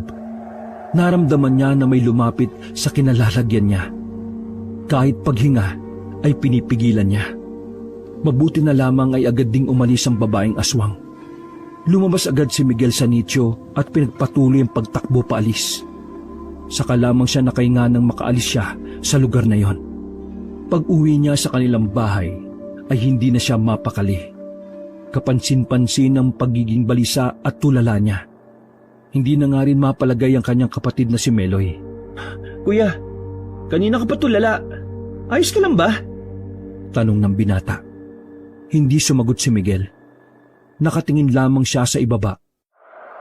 [SPEAKER 1] Naramdaman niya na may lumapit sa kinalalagyan niya. Kahit paghinga ay pinipigilan niya. Mabuti na lamang ay agad ding umalis ang babaeng aswang. Lumabas agad si Miguel sa nicho at pinagpatuloy ang pagtakbo paalis. Saka lamang siya nakahinga nang makaalis siya sa lugar na yon. Pag-uwi niya sa kanilang bahay ay hindi na siya mapakali. Kapansin-pansin ang pagiging balisa at tulala niya. Hindi na nga rin mapalagay ang kanyang kapatid na si Meloy.
[SPEAKER 2] Kuya, kanina ka pa tulala. Ayos ka lang ba?
[SPEAKER 1] Tanong ng binata. Hindi sumagot si Miguel. Nakatingin lamang siya sa ibaba.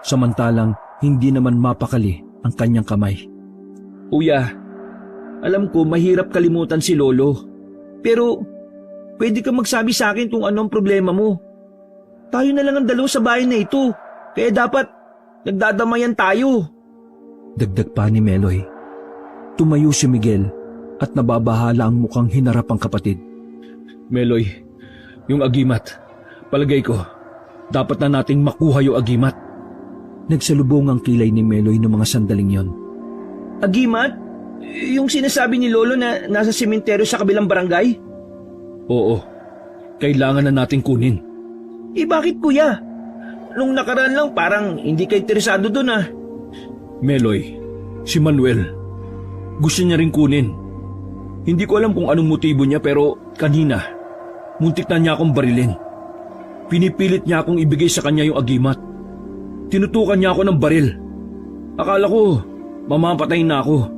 [SPEAKER 1] Samantalang hindi naman mapakali ang kanyang kamay.
[SPEAKER 2] Kuya, alam ko mahirap kalimutan si Lolo. Pero pwede ka magsabi sa akin kung anong problema mo. Tayo na lang ang dalawa sa bahay na ito. Kaya dapat nagdadamayan tayo.
[SPEAKER 1] Dagdag pa ni Meloy. Tumayo si Miguel at nababahala ang mukhang hinarap ang kapatid.
[SPEAKER 2] Meloy, yung agimat, palagay ko, dapat na nating makuha yung agimat.
[SPEAKER 1] Nagsalubong ang kilay ni Meloy noong mga sandaling yon.
[SPEAKER 2] Agimat? Yung sinasabi ni Lolo na nasa sementeryo sa kabilang barangay?
[SPEAKER 1] Oo, kailangan na nating kunin.
[SPEAKER 2] Bakit kuya? Nung nakaraan lang parang hindi ka interesado doon ah.
[SPEAKER 1] Meloy, si Manuel, gusto niya rin kunin. Hindi ko alam kung anong motibo niya pero kanina, muntik na niya akong barilin. Pinipilit niya akong ibigay sa kanya yung agimat. Tinutukan niya ako ng baril. Akala ko, mamapatay na ako.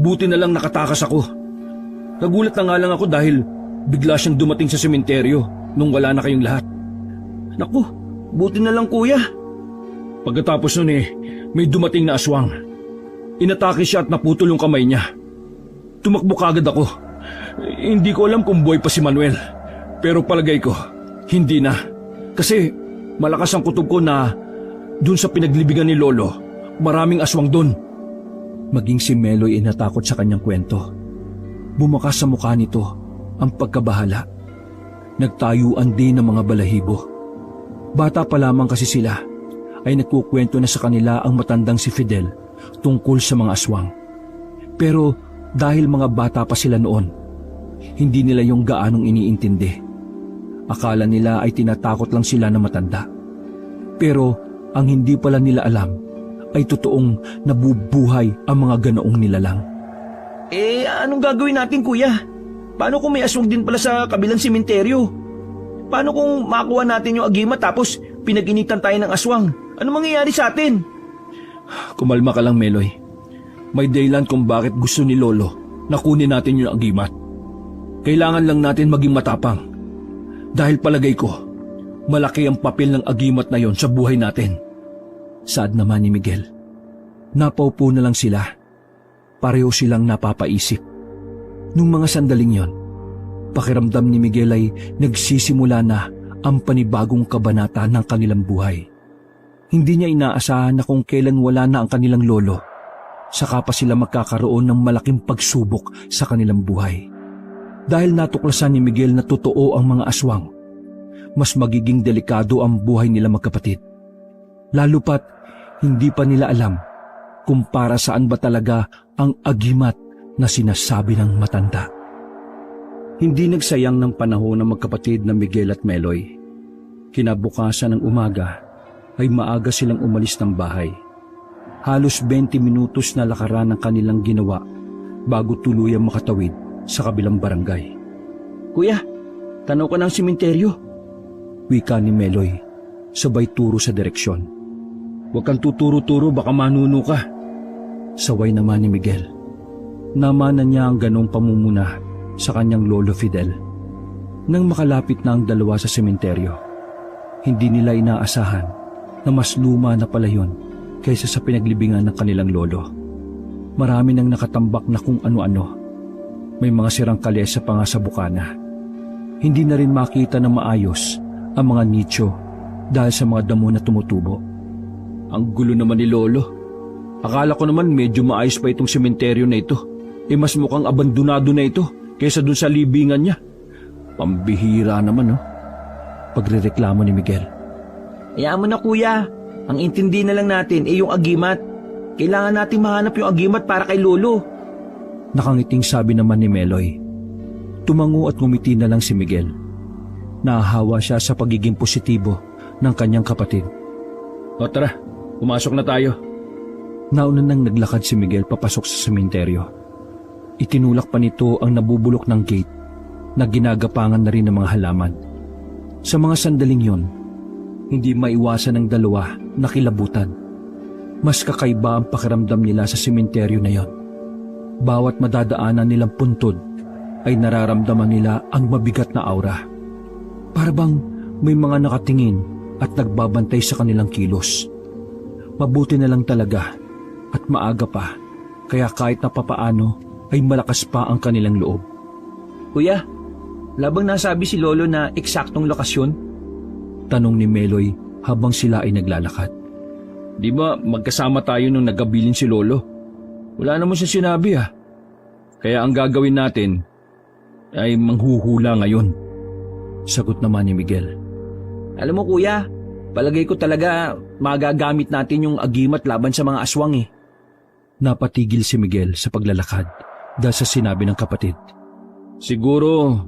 [SPEAKER 1] Buti na lang nakatakas ako. Nagulat na nga lang ako dahil bigla siyang dumating sa sementeryo nung wala na kayong lahat.
[SPEAKER 2] Naku, buti na lang kuya.
[SPEAKER 1] Pagkatapos nun may dumating na aswang. Inatake siya at naputol yung kamay niya. Tumakbo kagad ako. Hindi ko alam kung buhay pa si Manuel. Pero palagay ko, hindi na. Kasi malakas ang kutob ko na dun sa pinaglibigan ni Lolo, maraming aswang dun. Maging si Meloy ay natakot sa kanyang kwento. Bumakas sa mukha nito ang pagkabahala. Nagtayuan din ng mga balahibo. Bata pa lamang kasi sila ay nagkukwento na sa kanila ang matandang si Fidel tungkol sa mga aswang. Pero dahil mga bata pa sila noon, hindi nila yung gaanong iniintindi. Akala nila ay tinatakot lang sila na matanda. Pero ang hindi pala nila alam ay totoong nabubuhay ang mga ganoong nilalang.
[SPEAKER 2] Anong gagawin natin, kuya? Paano kung may aswang din pala sa kabilang sementeryo? Paano kung makuha natin yung agimat tapos pinag-initan tayo ng aswang? Ano mangyayari sa atin? Kumalma ka lang, Meloy. May dahilan kung bakit gusto ni Lolo na kunin natin yung agimat. Kailangan lang natin maging matapang. Dahil palagay ko, malaki ang papel ng agimat na yon sa buhay natin. Saad naman ni Miguel. Napaupo na lang sila. Pareho silang napapaisip. Nung mga sandaling yon, pakiramdam ni Miguel ay nagsisimula na ang panibagong kabanata ng kanilang buhay. Hindi niya inaasahan na kung kailan wala na ang kanilang lolo, saka pa sila magkakaroon ng malaking pagsubok sa kanilang buhay. Dahil natuklasan ni Miguel na totoo ang mga aswang, mas magiging delikado ang buhay nila magkapatid. Lalo pat hindi pa nila alam kung para saan ba talaga ang agimat na sinasabi ng matanda. Hindi nagsayang ng panahon ng magkapatid na Miguel at Meloy. Kinabukasan ng umaga ay maaga silang umalis ng bahay. Halos 20 minutos na lakaran ang kanilang ginawa bago tuluyang makatawid sa kabilang barangay. Kuya, tanaw ka ng sementeryo. Wika ni Meloy, sabay turo sa direksyon. Huwag kang tuturo-turo, baka manuno ka. Saway naman ni Miguel. Namana niya ang ganong pamumuna sa kanyang lolo Fidel. Nang makalapit na ang dalawa sa sementeryo, hindi nila inaasahan na mas luma na pala yun kaysa sa pinaglibingan ng kanilang lolo. Marami nang nakatambak na kung ano-ano. May mga sirang kalesa pa nga sa bukana. Hindi na rin makita na maayos ang mga nicho dahil sa mga damo na tumutubo. Ang gulo naman ni Lolo. Akala ko naman medyo maayos pa itong sementeryo na ito. Mas mukhang abandonado na ito kaysa dun sa libingan niya. Pambihira naman, no? Pagrereklamo ni Miguel.
[SPEAKER 4] Hayaan mo na, kuya. Ang intindi na lang natin yung agimat. Kailangan natin mahanap yung agimat para kay Lolo.
[SPEAKER 1] Nakangiting sabi naman ni Meloy. Tumango at ngumiti na lang si Miguel. Nahahawa siya sa pagiging positibo ng kanyang kapatid.
[SPEAKER 2] O tara, pumasok na tayo.
[SPEAKER 1] Nauna nang naglakad si Miguel papasok sa sementeryo. Itinulak pa nito ang nabubulok ng gate na ginagapangan na rin ng mga halaman. Sa mga sandaling yon, hindi maiwasan ng dalawa na kilabutan. Mas kakaiba ang pakiramdam nila sa sementeryo na yon. Bawat madadaanan nilang puntod ay nararamdaman nila ang mabigat na aura. Para bang may mga nakatingin at nagbabantay sa kanilang kilos. Mabuti na lang talaga at maaga pa, kaya kahit na papaano ay malakas pa ang kanilang loob.
[SPEAKER 2] Kuya, labang nasabi si Lolo na eksaktong lokasyon?
[SPEAKER 1] Tanong ni Meloy habang sila ay naglalakad.
[SPEAKER 2] Di ba magkasama tayo nung nagabilin si Lolo? Wala naman siya sinabi Kaya ang gagawin natin ay manghuhula ngayon.
[SPEAKER 1] Sagot naman ni Miguel.
[SPEAKER 2] Alam mo kuya, palagay ko talaga magagamit natin yung agimat laban sa mga aswang
[SPEAKER 1] Napatigil si Miguel sa paglalakad dahil sa sinabi ng kapatid.
[SPEAKER 2] Siguro,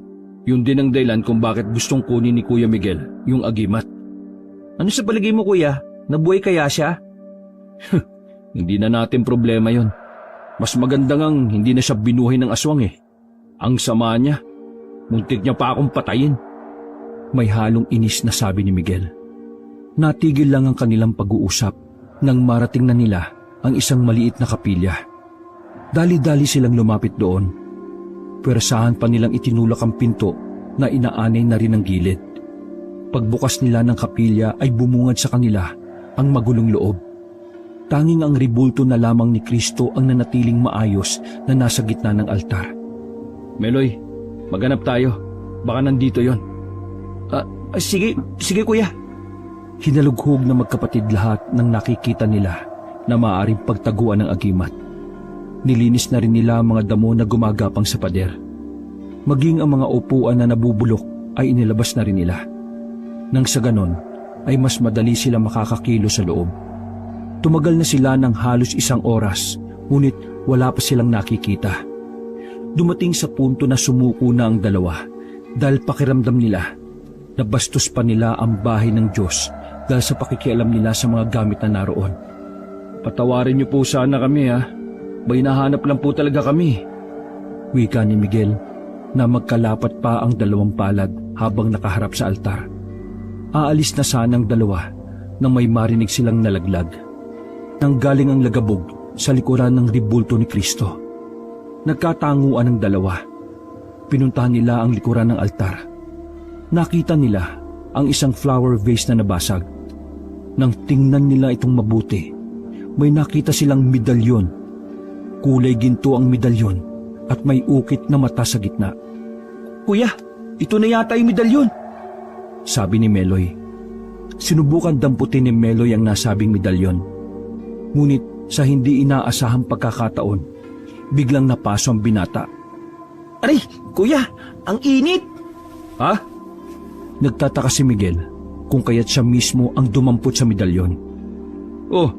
[SPEAKER 2] yun din ang dahilan kung bakit gustong kunin ni Kuya Miguel yung agimat. Ano sa palagay mo kuya? Nabuhay kaya siya? Hindi na natin problema yon. Mas maganda ngang hindi na siya binuhay ng aswang Ang sama niya, muntik niya pa akong patayin.
[SPEAKER 1] May halong inis na sabi ni Miguel. Natigil lang ang kanilang pag-uusap nang marating na nila ang isang maliit na kapilya. Dali-dali silang lumapit doon. Pwersahan pa nilang itinulak ang pinto na inaanay na rin ang gilid. Pagbukas nila ng kapilya ay bumungad sa kanila ang magulong loob. Tanging ang ribulto na lamang ni Kristo ang nanatiling maayos na nasa gitna ng altar.
[SPEAKER 2] Meloy, maghanap tayo. Baka nandito yon. Sige kuya.
[SPEAKER 1] Hinalughog na magkapatid lahat ng nakikita nila na maaaring pagtaguan ng agimat. Nilinis na rin nila ang mga damo na gumagapang sa pader. Maging ang mga upuan na nabubulok ay inilabas na rin nila. Nang sa ganon ay mas madali sila makakakilo sa loob. Tumagal na sila ng halos 1 oras, ngunit wala pa silang nakikita. Dumating sa punto na sumuko na ang dalawa dahil pakiramdam nila na bastos pa nila ang bahay ng Diyos dahil sa pakikialam nila sa mga gamit na naroon.
[SPEAKER 2] Patawarin niyo po sana kami May nahanap lang po talaga kami.
[SPEAKER 1] Wika ni Miguel na magkalapat pa ang dalawang palad habang nakaharap sa altar. Aalis na sanang dalawa nang may marinig silang nalaglag. Nanggaling ang lagabog sa likuran ng ribulto ni Kristo. Nagkatanguan ang dalawa. Pinuntahan nila ang likuran ng altar. Nakita nila ang isang flower vase na nabasag. Nang tingnan nila itong mabuti, may nakita silang medalyon. Kulay ginto ang medalyon at may ukit na mata sa gitna.
[SPEAKER 2] Kuya, ito na yata yung medalyon.
[SPEAKER 1] Sabi ni Meloy. Sinubukan damputin ni Meloy ang nasabing medalyon. Ngunit sa hindi inaasahang pagkakataon, biglang napaso ang binata.
[SPEAKER 2] Aray, kuya, ang init. Ha?
[SPEAKER 1] Nagtataka si Miguel kung kaya't siya mismo ang dumampot sa medalyon.
[SPEAKER 2] Oh,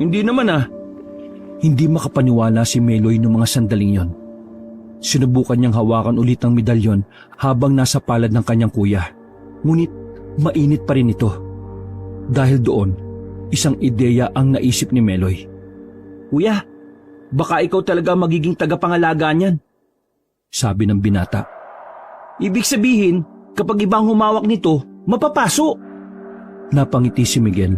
[SPEAKER 2] hindi naman ah.
[SPEAKER 1] Hindi makapaniwala si Meloy noong mga sandaling yon. Sinubukan niyang hawakan ulit ang medalyon habang nasa palad ng kanyang kuya. Ngunit mainit pa rin ito. Dahil doon, isang ideya ang naisip ni Meloy.
[SPEAKER 2] Kuya, baka ikaw talaga magiging tagapangalaga niyan.
[SPEAKER 1] Sabi ng binata.
[SPEAKER 2] Ibig sabihin, kapag ibang humawak nito, mapapaso.
[SPEAKER 1] Napangiti si Miguel.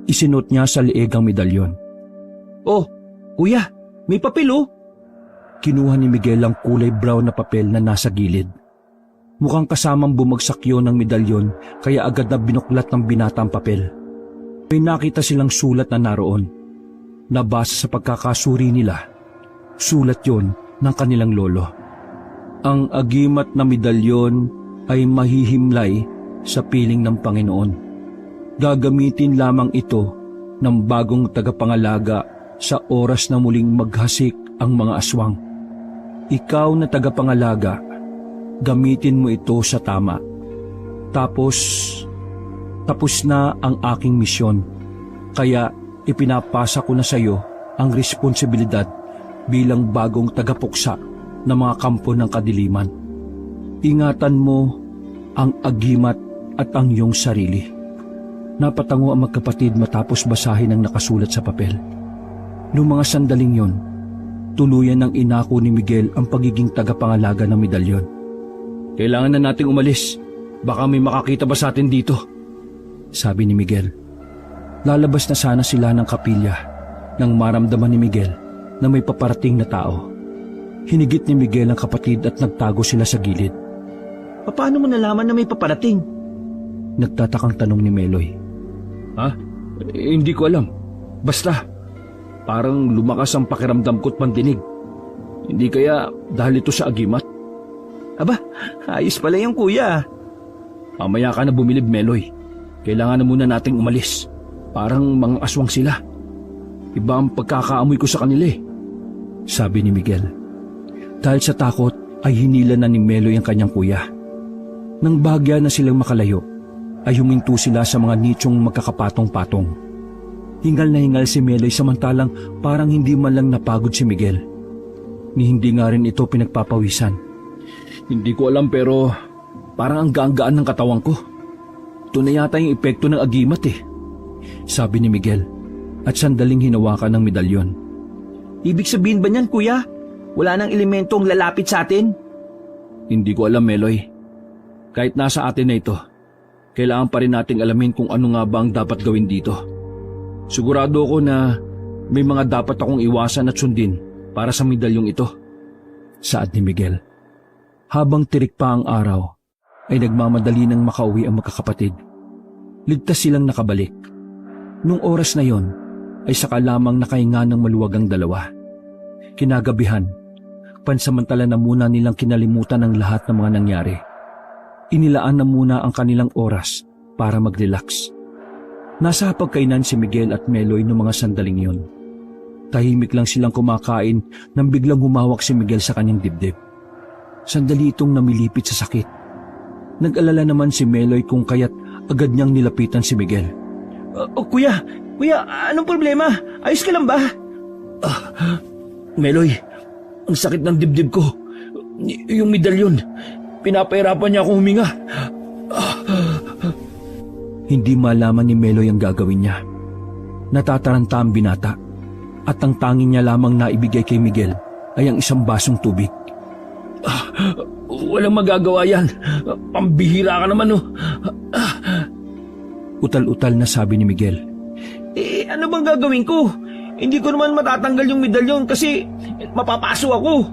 [SPEAKER 1] Isinuot niya sa leeg ang medalyon.
[SPEAKER 2] Oh, kuya, may papel oh.
[SPEAKER 1] Kinuha ni Miguel ang kulay brown na papel na nasa gilid. Mukhang kasamang bumagsak yun ng medalyon kaya agad na binuklat ng binata ang papel. May nakita silang sulat na naroon. Nabasa sa pagkakasuri nila, sulat yon ng kanilang lolo. Ang agimat na medalyon ay mahihimlay sa piling ng Panginoon. Gagamitin lamang ito ng bagong tagapangalaga sa oras na muling maghasik ang mga aswang. Ikaw na tagapangalaga, gamitin mo ito sa tama. Tapos na ang aking misyon. Kaya ipinapasa ko na sa iyo ang responsibilidad bilang bagong tagapuksa ng mga kampo ng kadiliman. Ingatan mo ang agimat at ang iyong sarili. Napatango ang magkapatid matapos basahin ang nakasulat sa papel. Noong mga sandaling yon, tuluyan ng inako ni Miguel ang pagiging tagapangalaga ng medalyon.
[SPEAKER 2] Kailangan na nating umalis. Baka may makakita ba sa atin dito?
[SPEAKER 1] Sabi ni Miguel. Lalabas na sana sila ng kapilya nang maramdaman ni Miguel na may paparating na tao. Hinigit ni Miguel ang kapatid at nagtago sila sa gilid.
[SPEAKER 2] Paano mo nalaman na may paparating?
[SPEAKER 1] Nagtatakang tanong ni Meloy.
[SPEAKER 2] Ha? Hindi ko alam. Basta, parang lumakas ang pakiramdam ko't pandinig. Hindi kaya dahil ito sa agimat? Aba, ayos pala yung kuya. Mamaya ka na bumilib, Meloy. Kailangan na muna nating umalis. Parang mga aswang sila. Iba ang pagkakaamoy ko sa kanila eh.
[SPEAKER 1] Sabi ni Miguel. Dahil sa takot ay hinila na ni Meloy ang kanyang kuya. Nang bahagya na silang makalayo, ay huminto sila sa mga nichong magkakapatong-patong. Hingal na hingal si Meloy samantalang parang hindi man lang napagod si Miguel. Ni hindi nga rin ito pinagpapawisan.
[SPEAKER 2] Hindi ko alam pero parang ang gaan-gaan ng katawan ko. Ito na yata yung epekto ng agimat eh.
[SPEAKER 1] Sabi ni Miguel at sandaling hinawakan ng medalyon.
[SPEAKER 2] Ibig sabihin ba niyan, kuya? Wala nang elementong lalapit sa atin? Hindi ko alam, Meloy. Kahit nasa atin na ito, kailangan pa rin nating alamin kung ano nga ba ang dapat gawin dito. Sigurado ako na may mga dapat akong iwasan at sundin para sa medalyong ito.
[SPEAKER 1] Saad ni Miguel. Habang tirik pa ang araw, ay nagmamadali nang makauwi ang magkakapatid. Ligtas silang nakabalik. Nung oras na yon, ay saka lamang nakahinga ng maluwag ang dalawa. Kinagabihan, pansamantala na muna nilang kinalimutan ang lahat ng mga nangyari. Inilaan na muna ang kanilang oras para mag-relax. Nasa hapagkainan si Miguel at Meloy noong mga sandaling yon. Tahimik lang silang kumakain nang biglang humawak si Miguel sa kanyang dibdib. Sandali itong namilipit sa sakit. Nag-alala naman si Meloy kung kaya't agad niyang nilapitan si Miguel.
[SPEAKER 2] Kuya, anong problema? Ayos ka lang ba? Meloy, ang sakit ng dibdib ko. Yung medalyon, pinapahirapan niya akong huminga.
[SPEAKER 1] Hindi malaman ni Meloy ang gagawin niya. Natataranta ang binata at ang tanging niya lamang naibigay kay Miguel ay ang isang basong tubig.
[SPEAKER 2] Walang magagawa yan. Pambihira ka naman, oh.
[SPEAKER 1] Utal-utal na sabi ni Miguel.
[SPEAKER 2] Ano bang gagawin ko? Hindi ko naman matatanggal yung medalyon kasi mapapaso ako.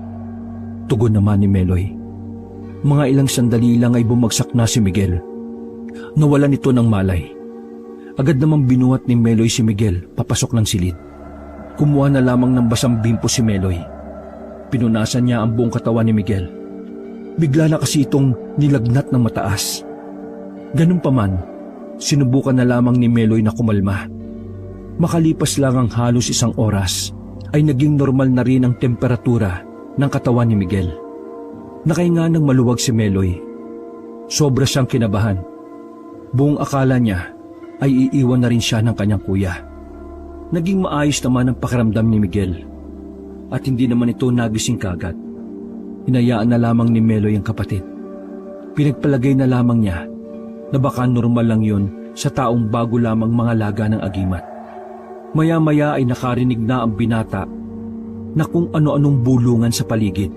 [SPEAKER 1] Tugon naman ni Meloy. Mga ilang sandali lang ay bumagsak na si Miguel. Nawalan ito ng malay. Agad namang binuhat ni Meloy si Miguel papasok ng silid. Kumuha na lamang ng basang bimpo si Meloy. Pinunasan niya ang buong katawan ni Miguel. Bigla na kasi itong nilagnat ng mataas. Ganun pa man, sinubukan na lamang ni Meloy na kumalma. Makalipas lang ang halos 1 oras, ay naging normal na rin ang temperatura ng katawan ni Miguel. Nakahinga ng maluwag si Meloy. Sobra siyang kinabahan. Buong akala niya ay iiwan na rin siya ng kanyang kuya. Naging maayos naman ang pakiramdam ni Miguel. At hindi naman ito nagising kagad. Hinayaan na lamang ni Meloy ang kapatid. Pinagpalagay na lamang niya na baka normal lang yun sa taong bago lamang mga laga ng agimat. Maya-maya ay nakarinig na ang binata na kung ano-anong bulungan sa paligid.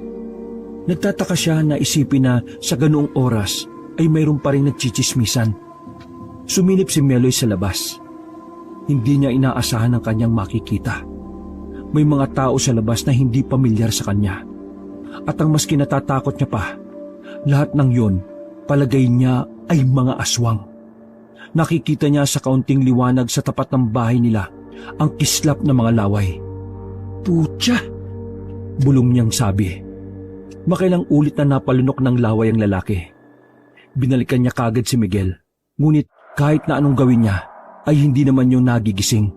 [SPEAKER 1] Nagtataka siya na isipin na sa ganoong oras ay mayroon pa rin nagchichismisan. Sumilip si Meloy sa labas. Hindi niya inaasahan ang kanyang makikita. May mga tao sa labas na hindi pamilyar sa kanya. At ang mas kinatatakot niya pa, lahat ng yun, palagay niya ay mga aswang. Nakikita niya sa kaunting liwanag sa tapat ng bahay nila ang kislap ng mga laway. "Putya!" bulong niyang sabi. Makailang ulit na napalunok ng laway ang lalaki. Binalikan niya kagad si Miguel, ngunit kahit na anong gawin niya, ay hindi naman yung nagigising.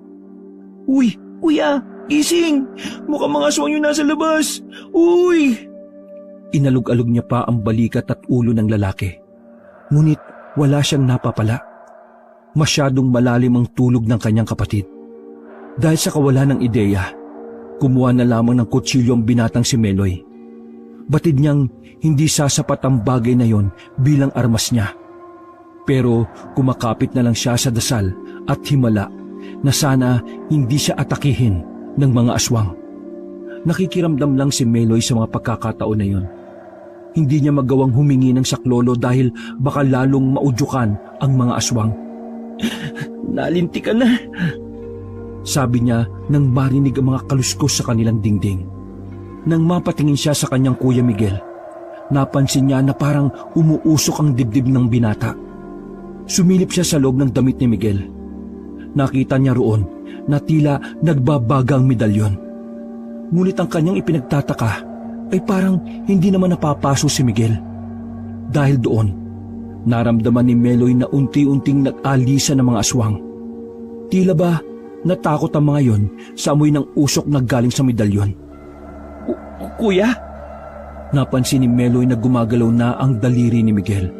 [SPEAKER 2] Uy, kuya, gising! Mukhang mga aswang yun nasa labas! Uy!
[SPEAKER 1] Inalog-alog niya pa ang balikat at ulo ng lalaki. Ngunit wala siyang napapala. Masyadong malalim ang tulog ng kanyang kapatid. Dahil sa kawalan ng ideya, kumuha na lamang ng kutsilyo ang binatang si Meloy. Batid niyang hindi sasapat ang bagay na yon bilang armas niya. Pero kumakapit na lang siya sa dasal at himala na sana hindi siya atakihin ng mga aswang. Nakikiramdam lang si Meloy sa mga pagkakataon na yon. Hindi niya magawang humingi ng saklolo dahil baka lalong maudyukan ang mga aswang.
[SPEAKER 2] Nalinti ka na.
[SPEAKER 1] Sabi niya nang marinig ang mga kaluskos sa kanilang dingding. Nang mapatingin siya sa kanyang kuya Miguel, napansin niya na parang umuusok ang dibdib ng binata. Sumilip siya sa loob ng damit ni Miguel. Nakita niya roon na tila nagbabaga ang medalyon. Ngunit ang kanyang ipinagtataka ay parang hindi naman napapaso si Miguel. Dahil doon, naramdaman ni Meloy na unti-unting nag-alisa ng mga aswang. Tila ba natakot ang mga yon sa amoy ng usok na galing sa medalyon.
[SPEAKER 2] Kuya?
[SPEAKER 1] Napansin ni Meloy na gumagalaw na ang daliri ni Miguel.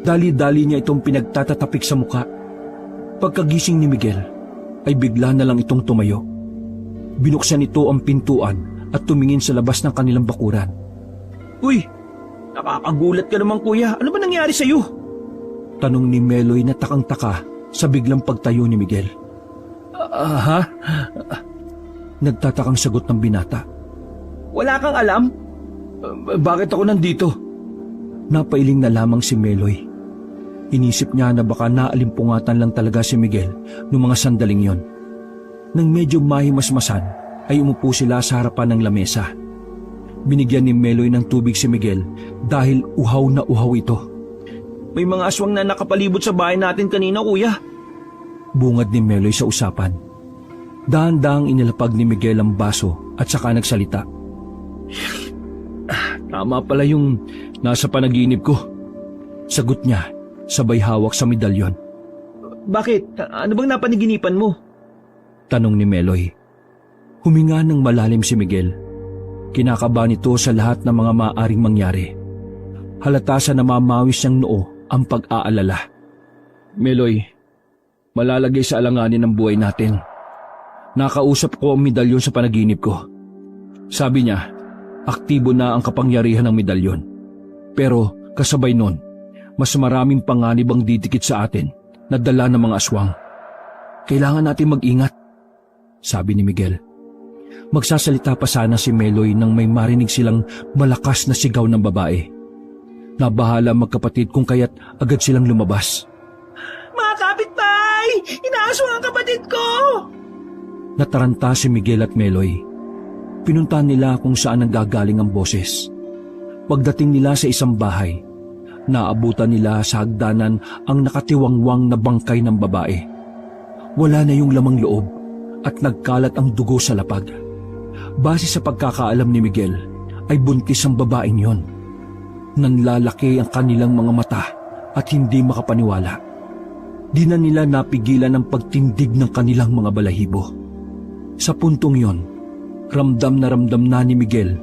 [SPEAKER 1] Dali-dali niya itong pinagtatatapik sa muka. Pagkagising ni Miguel, ay bigla na lang itong tumayo. Binuksan ito ang pintuan at tumingin sa labas ng kanilang bakuran.
[SPEAKER 2] Uy, nakakagulat ka naman kuya. Ano ba nangyari sa'yo?
[SPEAKER 1] Tanong ni Meloy na takang-taka sa biglang pagtayo ni Miguel.
[SPEAKER 2] Ha?
[SPEAKER 1] Nagtatakang sagot ng binata.
[SPEAKER 2] Wala kang alam? Bakit ako nandito?
[SPEAKER 1] Napailing na lamang si Meloy. Inisip niya na baka naalimpungatan lang talaga si Miguel noong mga sandaling yon. Nang medyo mahimasmasan, ay umupo sila sa harapan ng lamesa. Binigyan ni Meloy ng tubig si Miguel dahil uhaw na uhaw ito.
[SPEAKER 2] May mga aswang na nakapalibot sa bahay natin kanina, kuya.
[SPEAKER 1] Bungad ni Meloy sa usapan. Dahan-dahang inilapag ni Miguel ang baso at saka nagsalita.
[SPEAKER 2] Tama pala yung nasa panaginip ko.
[SPEAKER 1] Sagot niya, sabay hawak sa medalyon.
[SPEAKER 2] Bakit? Ano bang napanaginipan mo?
[SPEAKER 1] Tanong ni Meloy. Huminga ng malalim si Miguel. Kinakabahan ito sa lahat ng mga maaaring mangyari. Halata sa namamawis niyang noo ang pag-aalala.
[SPEAKER 2] Meloy, malalagay sa alanganin ng buhay natin. Nakausap ko ang medalyon sa panaginip ko. Sabi niya, aktibo na ang kapangyarihan ng medalyon. Pero kasabay nun, mas maraming panganib ang didikit sa atin na dala ng mga aswang. Kailangan natin mag-ingat, sabi ni Miguel.
[SPEAKER 1] Magsasalita pa sana si Meloy nang may marinig silang malakas na sigaw ng babae. Nabahala magkapatid kung kaya't agad silang lumabas.
[SPEAKER 4] Mga kapitbahay! Inaaswang ang kapatid ko!
[SPEAKER 1] Nataranta si Miguel at Meloy. Pinuntahan nila kung saan nanggagaling ang boses. Pagdating nila sa isang bahay, naabutan nila sa hagdanan ang nakatiwangwang na bangkay ng babae. Wala na yung lamang loob at nagkalat ang dugo sa lapag. Base sa pagkakaalam ni Miguel, ay buntis ang babaeng yon. Nanlalaki ang kanilang mga mata at hindi makapaniwala. Di na nila napigilan ang pagtindig ng kanilang mga balahibo. Sa puntong yon, ramdam na ni Miguel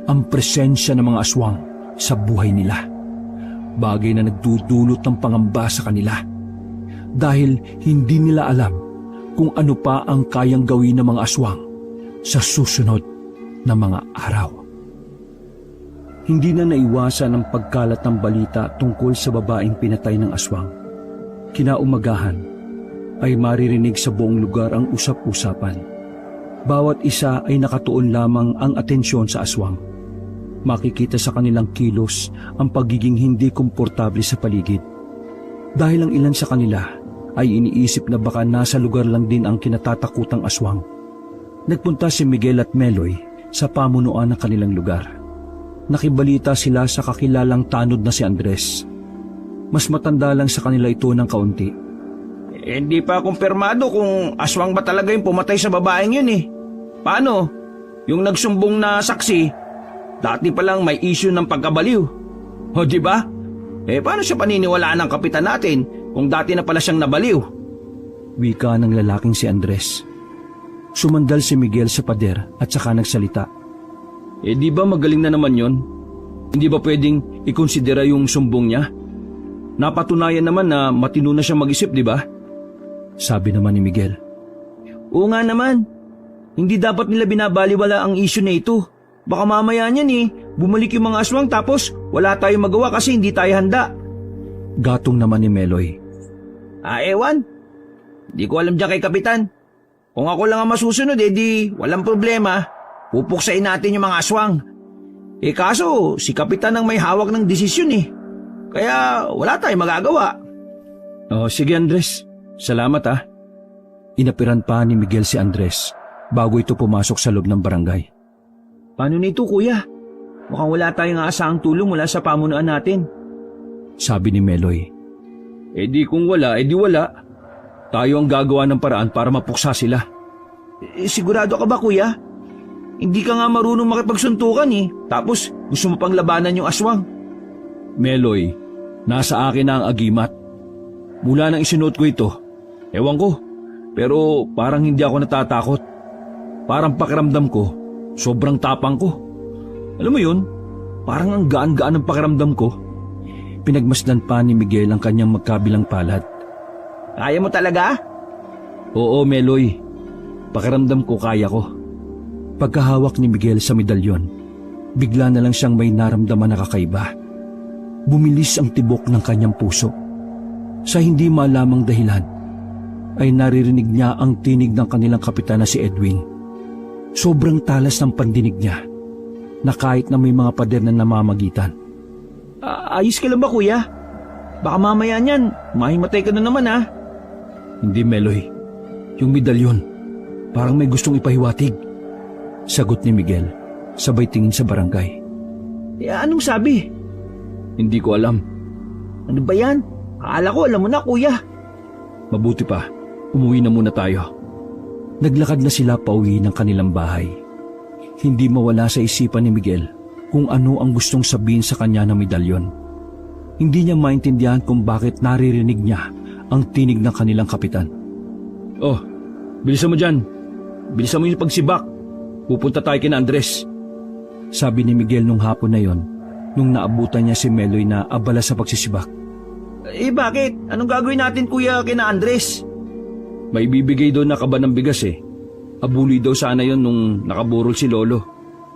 [SPEAKER 1] ang presensya ng mga aswang sa buhay nila. Bagay na nagdudulot ng pangamba sa kanila. Dahil hindi nila alam kung ano pa ang kayang gawin ng mga aswang sa susunod na mga araw. Hindi na naiwasan ang pagkalat ng balita tungkol sa babaeng pinatay ng aswang. Kinaumagahan ay maririnig sa buong lugar ang usap-usapan. Bawat isa ay nakatuon lamang ang atensyon sa aswang. Makikita sa kanilang kilos ang pagiging hindi komportable sa paligid. Dahil ang ilan sa kanila ay iniisip na baka nasa lugar lang din ang kinatatakutang aswang. Nagpunta si Miguel at Meloy sa pamunuan ng kanilang lugar. Nakibalita sila sa kakilalang tanod na si Andres. Mas matanda lang sa kanila ito ng kaunti.
[SPEAKER 2] Hindi pa kumpirmado kung aswang ba talaga yung pumatay sa babaeng yun eh. Paano? Yung nagsumbong na saksi, dati pa lang may issue ng pagkabaliw. O di ba? Paano siya paniniwalaan ng kapitan natin kung dati na pala siyang nabaliw?
[SPEAKER 1] Wika ng lalaking si Andres. Sumandal si Miguel sa pader at saka nagsalita.
[SPEAKER 2] Di ba magaling na naman yon? Hindi ba pwedeng ikonsidera yung sumbong niya? Napatunayan naman na matino na siyang mag-isip, di ba?
[SPEAKER 1] Sabi naman ni Miguel.
[SPEAKER 2] Oo nga naman. Hindi dapat nila binabaliwala ang issue na ito. Baka mamaya niyan bumalik yung mga aswang tapos wala tayong magawa kasi hindi tayo handa.
[SPEAKER 1] Gatong naman ni Meloy.
[SPEAKER 2] Ewan. Di ko alam dyan kay Kapitan. Kung ako lang ang masusunod di walang problema. Pupuksain natin yung mga aswang. Kaso si Kapitan ang may hawak ng desisyon Kaya wala tayong magagawa.
[SPEAKER 1] Sige Andres. Salamat Inapiran pa ni Miguel si Andres bago ito pumasok sa loob ng barangay.
[SPEAKER 2] Paano nito kuya? Mukhang wala tayong aasahang tulong mula sa pamunuan natin.
[SPEAKER 1] Sabi ni Meloy.
[SPEAKER 2] Di kung wala, di wala. Tayo ang gagawa ng paraan para mapuksa sila. Sigurado ka ba kuya? Hindi ka nga marunong makipagsuntukan Tapos gusto mo pang labanan yung aswang.
[SPEAKER 1] Meloy, nasa akin na ang agimat. Mula nang isinuot ko ito, ewan ko, pero parang hindi ako natatakot. Parang pakiramdam ko, sobrang tapang ko. Alam mo yun, parang ang gaan-gaan ng pakiramdam ko. Pinagmasdan pa ni Miguel ang kanyang magkabilang palad.
[SPEAKER 2] Kaya mo talaga?
[SPEAKER 1] Oo, Meloy. Pakiramdam ko kaya ko. Pagkahawak ni Miguel sa medalyon, bigla na lang siyang may naramdaman na kakaiba. Bumilis ang tibok ng kanyang puso. Sa hindi malamang dahilan, ay naririnig niya ang tinig ng kanilang kapitan na si Edwin. Sobrang talas ng pandinig niya, na kahit na may mga pader na namamagitan.
[SPEAKER 2] Ayos ka lang ba kuya? Baka mamaya niyan, mahimatay ka na naman
[SPEAKER 1] Hindi Meloy, yung medalyon, parang may gustong ipahiwatig. Sagot ni Miguel, sabay tingin sa barangay.
[SPEAKER 2] Anong sabi?
[SPEAKER 1] Hindi ko alam.
[SPEAKER 2] Ano ba yan? Akala ko alam mo na kuya.
[SPEAKER 1] Mabuti pa, umuwi na muna tayo. Naglakad na sila pauwi ng kanilang bahay. Hindi mawala sa isipan ni Miguel kung ano ang gustong sabihin sa kanya ng medalyon. Hindi niya maintindihan kung bakit naririnig niya ang tinig ng kanilang kapitan.
[SPEAKER 2] Bilisan mo dyan. Bilisan mo yung pagsibak. Pupunta tayo kina Andres.
[SPEAKER 1] Sabi ni Miguel nung hapon na yon, nung naabutan niya si Meloy na abala sa pagsisibak.
[SPEAKER 2] Bakit? Anong gagawin natin kuya kina Andres?
[SPEAKER 1] May bibigay daw na kaba ng bigas Abuloy daw sana yon nung nakaburol si Lolo.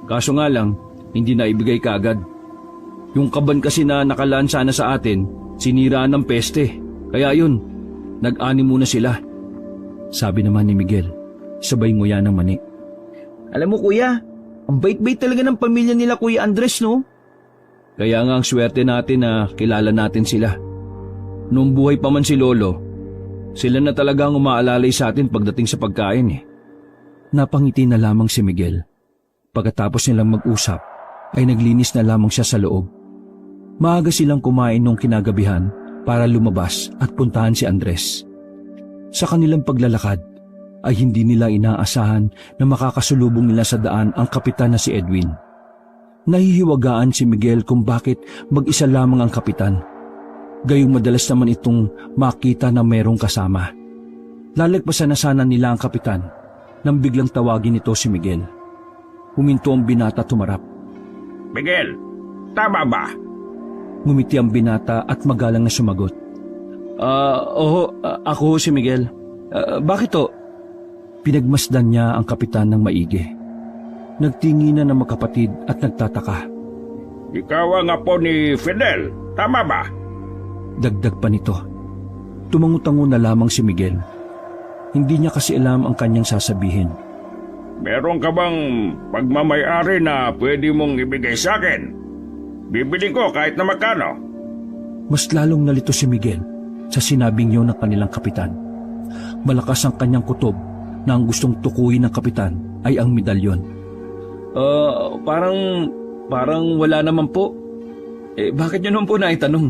[SPEAKER 1] Kaso nga lang, hindi na ibigay kaagad. Yung kaban kasi na nakalaan sana sa atin, sinira ng peste. Kaya yun, nag-ani muna sila. Sabi naman ni Miguel, sabay nguya ng mani.
[SPEAKER 2] Alam mo kuya, ang bait-bait talaga ng pamilya nila Kuya Andres, no? Kaya nga ang swerte natin na kilala natin sila. Noong buhay pa man si Lolo, sila na talaga ang umaalalay sa atin pagdating sa pagkain eh.
[SPEAKER 1] Napangiti na lamang si Miguel. Pagkatapos nilang mag-usap, ay naglinis na lamang siya sa loob. Maaga silang kumain nung kinagabihan para lumabas at puntahan si Andres. Sa kanilang paglalakad, ay hindi nila inaasahan na makakasulubong nila sa daan ang kapitan na si Edwin. Nahihiwagaan si Miguel kung bakit mag-isa lamang ang kapitan. Gayong madalas naman itong makita na merong kasama. Lalagpasan na sana nila ang kapitan nang biglang tawagin ito si Miguel. Huminto ang binata at tumarap.
[SPEAKER 3] Miguel, tama ba?
[SPEAKER 1] Ngumiti ang binata at magalang na sumagot.
[SPEAKER 2] Ako si Miguel. Bakit to?
[SPEAKER 1] Pinagmasdan niya ang kapitan ng maigi. Nagtinginan ng magkapatid at nagtataka.
[SPEAKER 3] Ikaw ang apo ni Fidel, tama ba?
[SPEAKER 1] Dagdag pa nito. Tumangutango na lamang si Miguel. Hindi niya kasi alam ang kanyang sasabihin.
[SPEAKER 3] Meron ka bang pagmamayari na pwede mong ibigay sa akin? Bibiling ko kahit na magkano.
[SPEAKER 1] Mas lalong nalito si Miguel sa sinabing yun ng kanilang kapitan. Malakas ang kanyang kutob na ang gustong tukuyin ng kapitan ay ang medalyon.
[SPEAKER 2] Parang wala naman po. Bakit nyo naman po naitanong?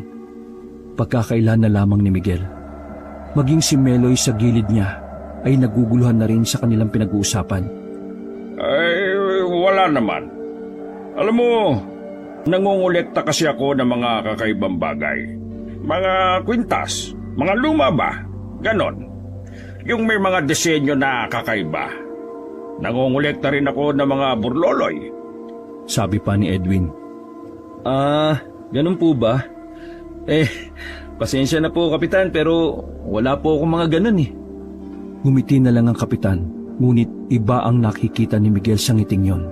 [SPEAKER 1] Pagkakailan na lamang ni Miguel. Maging si Meloy sa gilid niya ay naguguluhan na rin sa kanilang pinag-uusapan.
[SPEAKER 3] Ay, wala naman. Alam mo, nangungulekta kasi ako ng mga kakaibang bagay. Mga kwintas, mga luma ba? Ganon. Yung may mga disenyo na kakaiba. Nangungulekta rin ako ng mga burloloy.
[SPEAKER 1] Sabi pa ni Edwin.
[SPEAKER 2] Ganun po ba? Pasensya na po kapitan pero wala po akong mga ganun eh.
[SPEAKER 1] Ngumiti na lang ang kapitan, ngunit iba ang nakikita ni Miguel sa ngiting yon.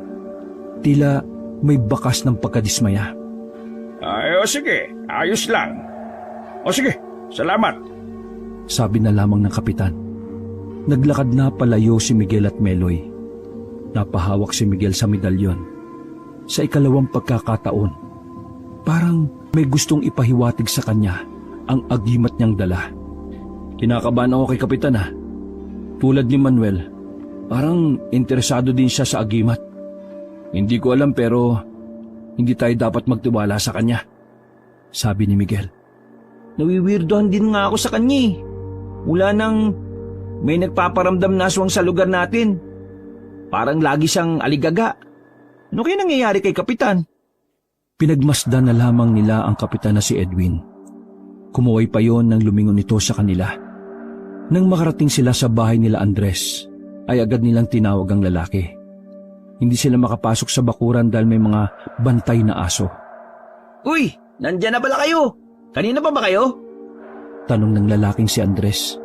[SPEAKER 1] Tila may bakas ng pagkadismaya.
[SPEAKER 3] Ay, o sige, ayos lang. O sige, salamat.
[SPEAKER 1] Sabi na lamang ng kapitan. Naglakad na palayo si Miguel at Meloy. Napahawak si Miguel sa medalyon. Sa ikalawang pagkakataon, parang may gustong ipahiwatig sa kanya ang agimat niyang dala.
[SPEAKER 2] Kinakabahan ako kay kapitan ha. Tulad ni Manuel, parang interesado din siya sa agimat. Hindi ko alam pero hindi tayo dapat magtiwala sa kanya.
[SPEAKER 1] Sabi ni Miguel.
[SPEAKER 2] Nawiwirdohan din nga ako sa kanya eh. Mula nang may nagpaparamdam na aswang sa lugar natin. Parang lagi siyang aligaga. Ano kaya nangyayari kay kapitan?
[SPEAKER 1] Pinagmasdan na lamang nila ang kapitan na si Edwin. Kumuway pa yon nang lumingon ito sa kanila. Nang makarating sila sa bahay nila Andres, ay agad nilang tinawag ang lalaki. Hindi sila makapasok sa bakuran dahil may mga bantay na aso.
[SPEAKER 2] Uy, nandyan na pala kayo? Kanina pa ba kayo?
[SPEAKER 1] Tanong ng lalaking si Andres.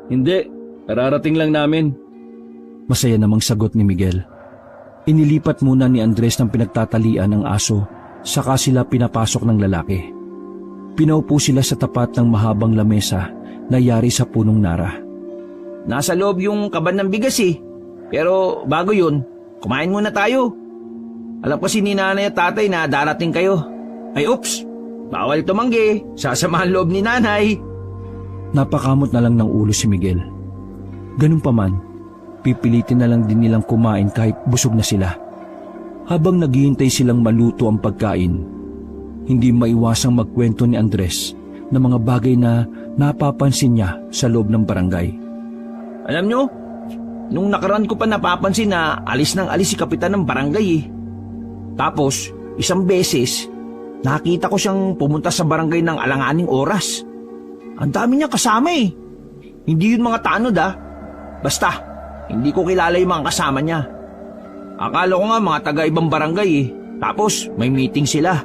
[SPEAKER 2] Hindi, kararating lang namin.
[SPEAKER 1] Masaya namang sagot ni Miguel. Inilipat muna ni Andres ng pinagtatalian ng aso, saka sila pinapasok ng lalaki. Pinaupo sila sa tapat ng mahabang lamesa na yari sa punong nara.
[SPEAKER 2] Nasa loob yung kaban ng bigas eh. Pero bago yun, kumain muna tayo. Alam kasi ni nanay at tatay na darating kayo. Ay oops, bawal tumanggi, sasamahan loob ni nanay.
[SPEAKER 1] Napakamot na lang ng ulo si Miguel. Ganun pa man, pipilitin na lang din nilang kumain kahit busog na sila. Habang naghihintay silang maluto ang pagkain, hindi maiwasang magkwento ni Andres ng mga bagay na napapansin niya sa loob ng barangay.
[SPEAKER 2] Alam nyo, nung nakaraan ko pa napapansin na alis si kapitan ng barangay eh. Tapos, isang beses, nakita ko siyang pumunta sa barangay ng alanganing oras. Ang dami niya kasama eh. Hindi yun mga tanod ah. Basta, hindi ko kilala yung mga kasama niya. Akala ko nga mga taga-ibang barangay eh. Tapos, may meeting sila.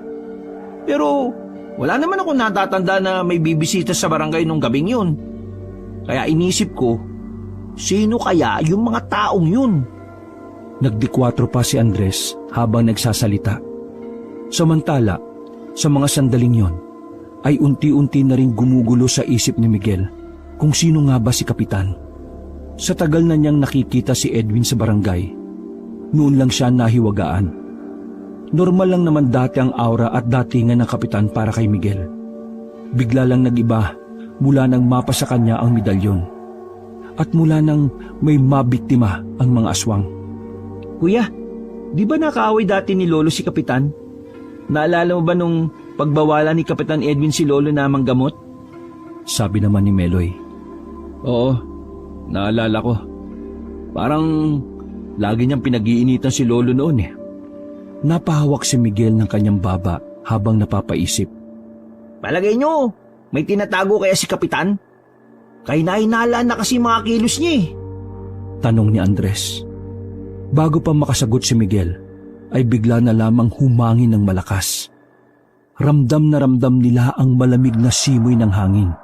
[SPEAKER 2] Pero, wala naman ako natatanda na may bibisita sa barangay nung gabing yun. Kaya inisip ko, sino kaya yung mga taong yun?
[SPEAKER 1] Nagdikwatro pa si Andres habang nagsasalita. Samantala, sa mga sandaling yon, ay unti-unti na rin gumugulo sa isip ni Miguel kung sino nga ba si kapitan. Sa tagal na niyang nakikita si Edwin sa barangay, Noon lang siya nahiwagaan. Normal lang naman dati ang aura at datingan ng kapitan para kay Miguel. Bigla lang nag-iba mula nang mapa sa kanya ang medalyon. At mula nang may mabiktima ang mga aswang.
[SPEAKER 2] Kuya, di ba nakaaway dati ni Lolo si Kapitan? Naalala mo ba nung pagbawalan ni Kapitan Edwin si Lolo na manggamot?
[SPEAKER 1] Sabi naman ni Meloy.
[SPEAKER 2] Oo, naalala ko. Parang lagi niyang pinag-iinitan si Lolo noon eh.
[SPEAKER 1] Napahawak si Miguel ng kanyang baba habang napapaisip.
[SPEAKER 4] Palagay nyo, may tinatago kaya si Kapitan? Kay nahinala na kasi mga kilos niya eh.
[SPEAKER 1] Tanong ni Andres. Bago pa makasagot si Miguel, ay bigla na lamang humangin ng malakas. Ramdam na ramdam nila ang malamig na simoy ng hangin.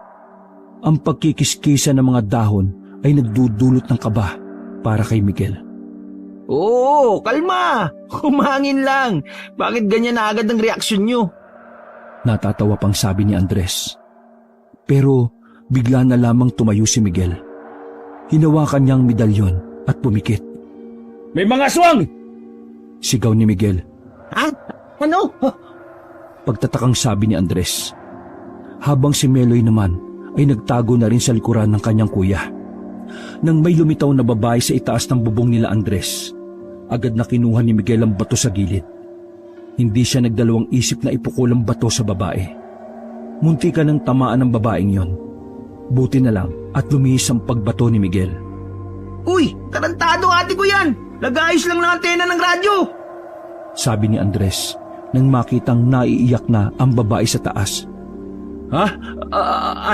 [SPEAKER 1] Ang pagkikiskisa ng mga dahon ay nagdudulot ng kaba para kay Miguel.
[SPEAKER 4] Oo, kalma! Humangin lang. Bakit ganyan na agad ang reaksyon nyo?
[SPEAKER 1] Natatawa pang sabi ni Andres. Pero bigla na lamang tumayo si Miguel. Hinawakan niyang medalyon at pumikit.
[SPEAKER 2] May mga aswang!
[SPEAKER 1] Sigaw ni Miguel.
[SPEAKER 4] Ha? Ano?
[SPEAKER 1] Pagtatakang sabi ni Andres. Habang si Meloy naman ay nagtago na rin sa likuran ng kanyang kuya. Nang may lumitaw na babae sa itaas ng bubong nila Andres, agad na kinuha ni Miguel ang bato sa gilid. Hindi siya nagdalawang isip na ipukul ang bato sa babae. Munti ka ng tamaan ng babaeng yon. Buti na lang at lumihis ang pagbato ni Miguel.
[SPEAKER 4] Uy, tarantado ate ko yan! Nag-aayos lang ng antena ng radyo!
[SPEAKER 1] Sabi ni Andres nang makitang naiiyak na ang babae sa taas.
[SPEAKER 2] Ha?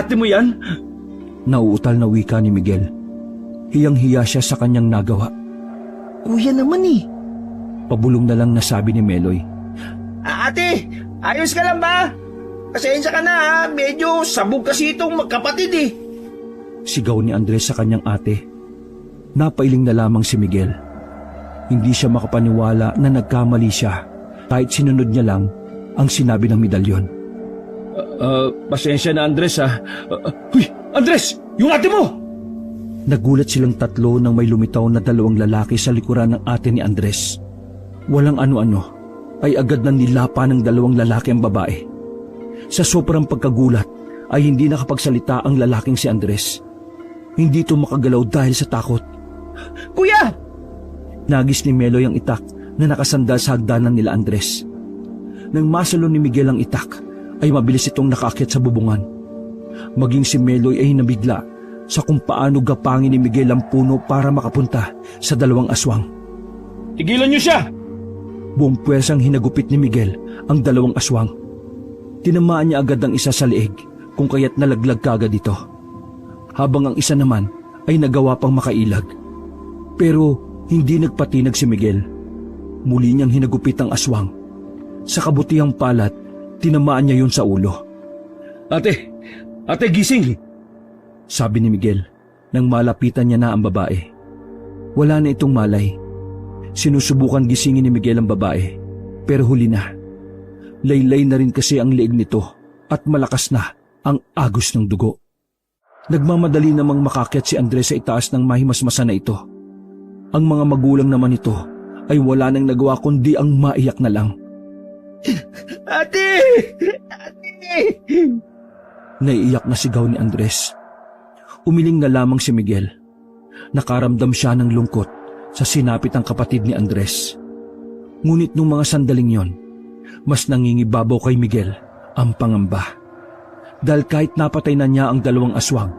[SPEAKER 2] Ate mo yan?
[SPEAKER 1] Nauutal na wika ni Miguel. Hiyang-hiya siya sa kanyang nagawa.
[SPEAKER 4] Kuya naman eh.
[SPEAKER 1] Pabulong na lang nasabi ni Meloy.
[SPEAKER 4] Ate, ayos ka lang ba? Pasensya ka na ha, medyo sabog kasi itong magkapatid eh.
[SPEAKER 1] Sigaw ni Andres sa kanyang ate. Napailing na lamang si Miguel. Hindi siya makapaniwala na nagkamali siya kahit sinunod niya lang ang sinabi ng medalyon.
[SPEAKER 2] Pasensya na Andres ha. Huy, Andres! Yung ate mo!
[SPEAKER 1] Nagulat silang tatlo nang may lumitaw na dalawang lalaki sa likuran ng ate ni Andres. Walang ano-ano ay agad na nilapa ng dalawang lalaki ang babae. Sa sobrang pagkagulat ay hindi nakapagsalita ang lalaking si Andres. Hindi ito makagalaw dahil sa takot.
[SPEAKER 4] Kuya!
[SPEAKER 1] Nagis ni Meloy ang itak na nakasandal sa hagdanan nila Andres. Nang masalo ni Miguel ang itak, ay mabilis itong nakaakyat sa bubungan. Maging si Meloy ay nabigla sa kung paano gapangin ni Miguel ang puno para makapunta sa dalawang aswang.
[SPEAKER 2] Tigilan niyo siya!
[SPEAKER 1] Buong puwersang hinagupit ni Miguel ang dalawang aswang. Tinamaan niya agad ang isa sa leeg kung kaya't nalaglag kagad ito. Habang ang isa naman ay nagawa pang makailag. Pero hindi nagpatinag si Miguel. Muli niyang hinagupit ang aswang. Sa kabutihang palad, tinamaan niya yun sa ulo.
[SPEAKER 2] Ate gising!
[SPEAKER 1] Sabi ni Miguel nang malapitan niya na ang babae. Wala na itong malay. Sinusubukan gisingin ni Miguel ang babae, pero huli na. Laylay na rin kasi ang leeg nito at malakas na ang agos ng dugo. Nagmamadali namang makakyat si Andres sa itaas ng mahimasmasa na ito. Ang mga magulang naman ito ay wala nang nagawa kundi ang maiyak na lang.
[SPEAKER 4] Ate!
[SPEAKER 1] Naiiyak na sigaw ni Andres. Umiling na lamang si Miguel. Nakaramdam siya ng lungkot sa sinapit ng kapatid ni Andres. Ngunit nung mga sandaling yon, mas nangingibabaw kay Miguel ang pangamba. Dahil kahit napatay na niya ang dalawang aswang,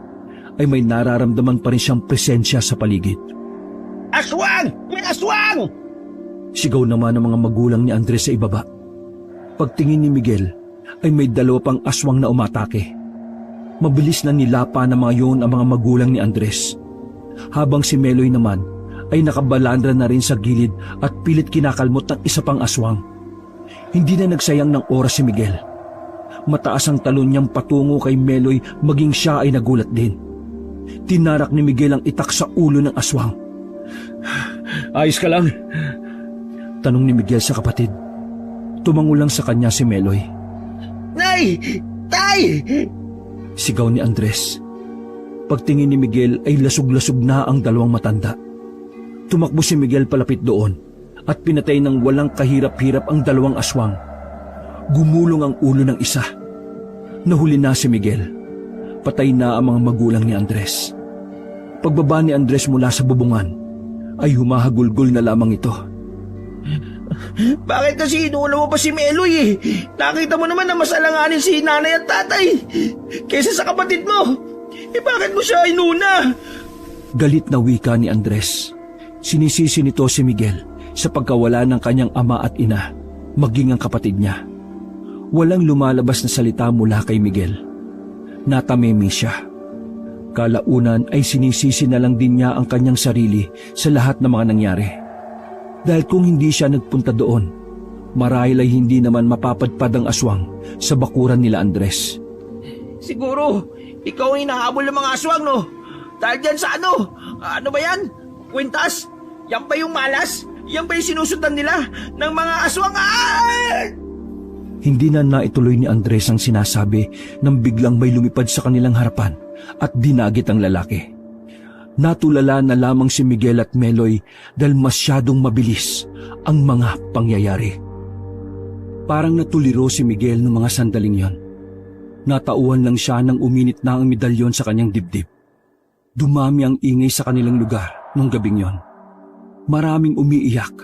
[SPEAKER 1] ay may nararamdaman pa rin siyang presensya sa paligid.
[SPEAKER 4] Aswang! May aswang!
[SPEAKER 1] Sigaw naman ng mga magulang ni Andres sa ibaba. Pagtingin ni Miguel, ay may dalawa pang aswang na umatake. Mabilis na nilapa ng mga yon ang mga magulang ni Andres. Habang si Meloy naman ay nakabalandra na rin sa gilid at pilit kinakalmot ng isa pang aswang. Hindi na nagsayang ng oras si Miguel. Mataas ang talon niyang patungo kay Meloy maging siya ay nagulat din. Tinarak ni Miguel ang itak sa ulo ng aswang.
[SPEAKER 2] Ayos ka lang?
[SPEAKER 1] Tanong ni Miguel sa kapatid. Tumango lang sa kanya si Meloy.
[SPEAKER 4] Nay! Tay!
[SPEAKER 1] Sigaw ni Andres. Pagtingin ni Miguel ay lasog-lasog na ang dalawang matanda. Tumakbo si Miguel palapit doon at pinatay ng walang kahirap-hirap ang 2 aswang. Gumulong ang ulo ng isa. Nahuli na si Miguel. Patay na ang mga magulang ni Andres. Pagbaba ni Andres mula sa bubungan, ay humahagulgol na lamang ito.
[SPEAKER 4] Bakit kasi inuuna mo pa si Meloy eh? Nakita mo naman na mas alanganin si nanay at tatay kaysa sa kapatid mo. Bakit mo siya inuna?
[SPEAKER 1] Galit na wika ni Andres. Sinisisi nito si Miguel sa pagkawala ng kanyang ama at ina, maging ang kapatid niya. Walang lumalabas na salita mula kay Miguel. Natamimi siya. Kalaunan ay sinisisi na lang din niya ang kanyang sarili sa lahat ng mga nangyari. Dahil kung hindi siya nagpunta doon, marahil ay hindi naman mapapadpad ang aswang sa bakuran nila Andres.
[SPEAKER 4] Siguro, ikaw ang hinahabol ng mga aswang, no? Dahil dyan sa ano? Ano ba yan? Kwintas? Yan ba yung malas? Yan ba yung sinusundan nila ng mga aswang?
[SPEAKER 1] Hindi na naituloy ni Andres ang sinasabi nang biglang may lumipad sa kanilang harapan at dinagit ang lalaki. Natulala na lamang si Miguel at Meloy dahil masyadong mabilis ang mga pangyayari. Parang natuliro si Miguel noong mga sandaling yon. Natauhan lang siya nang uminit na ang medalyon sa kanyang dibdib. Dumami ang ingay sa kanilang lugar nung gabing yon. Maraming umiiyak,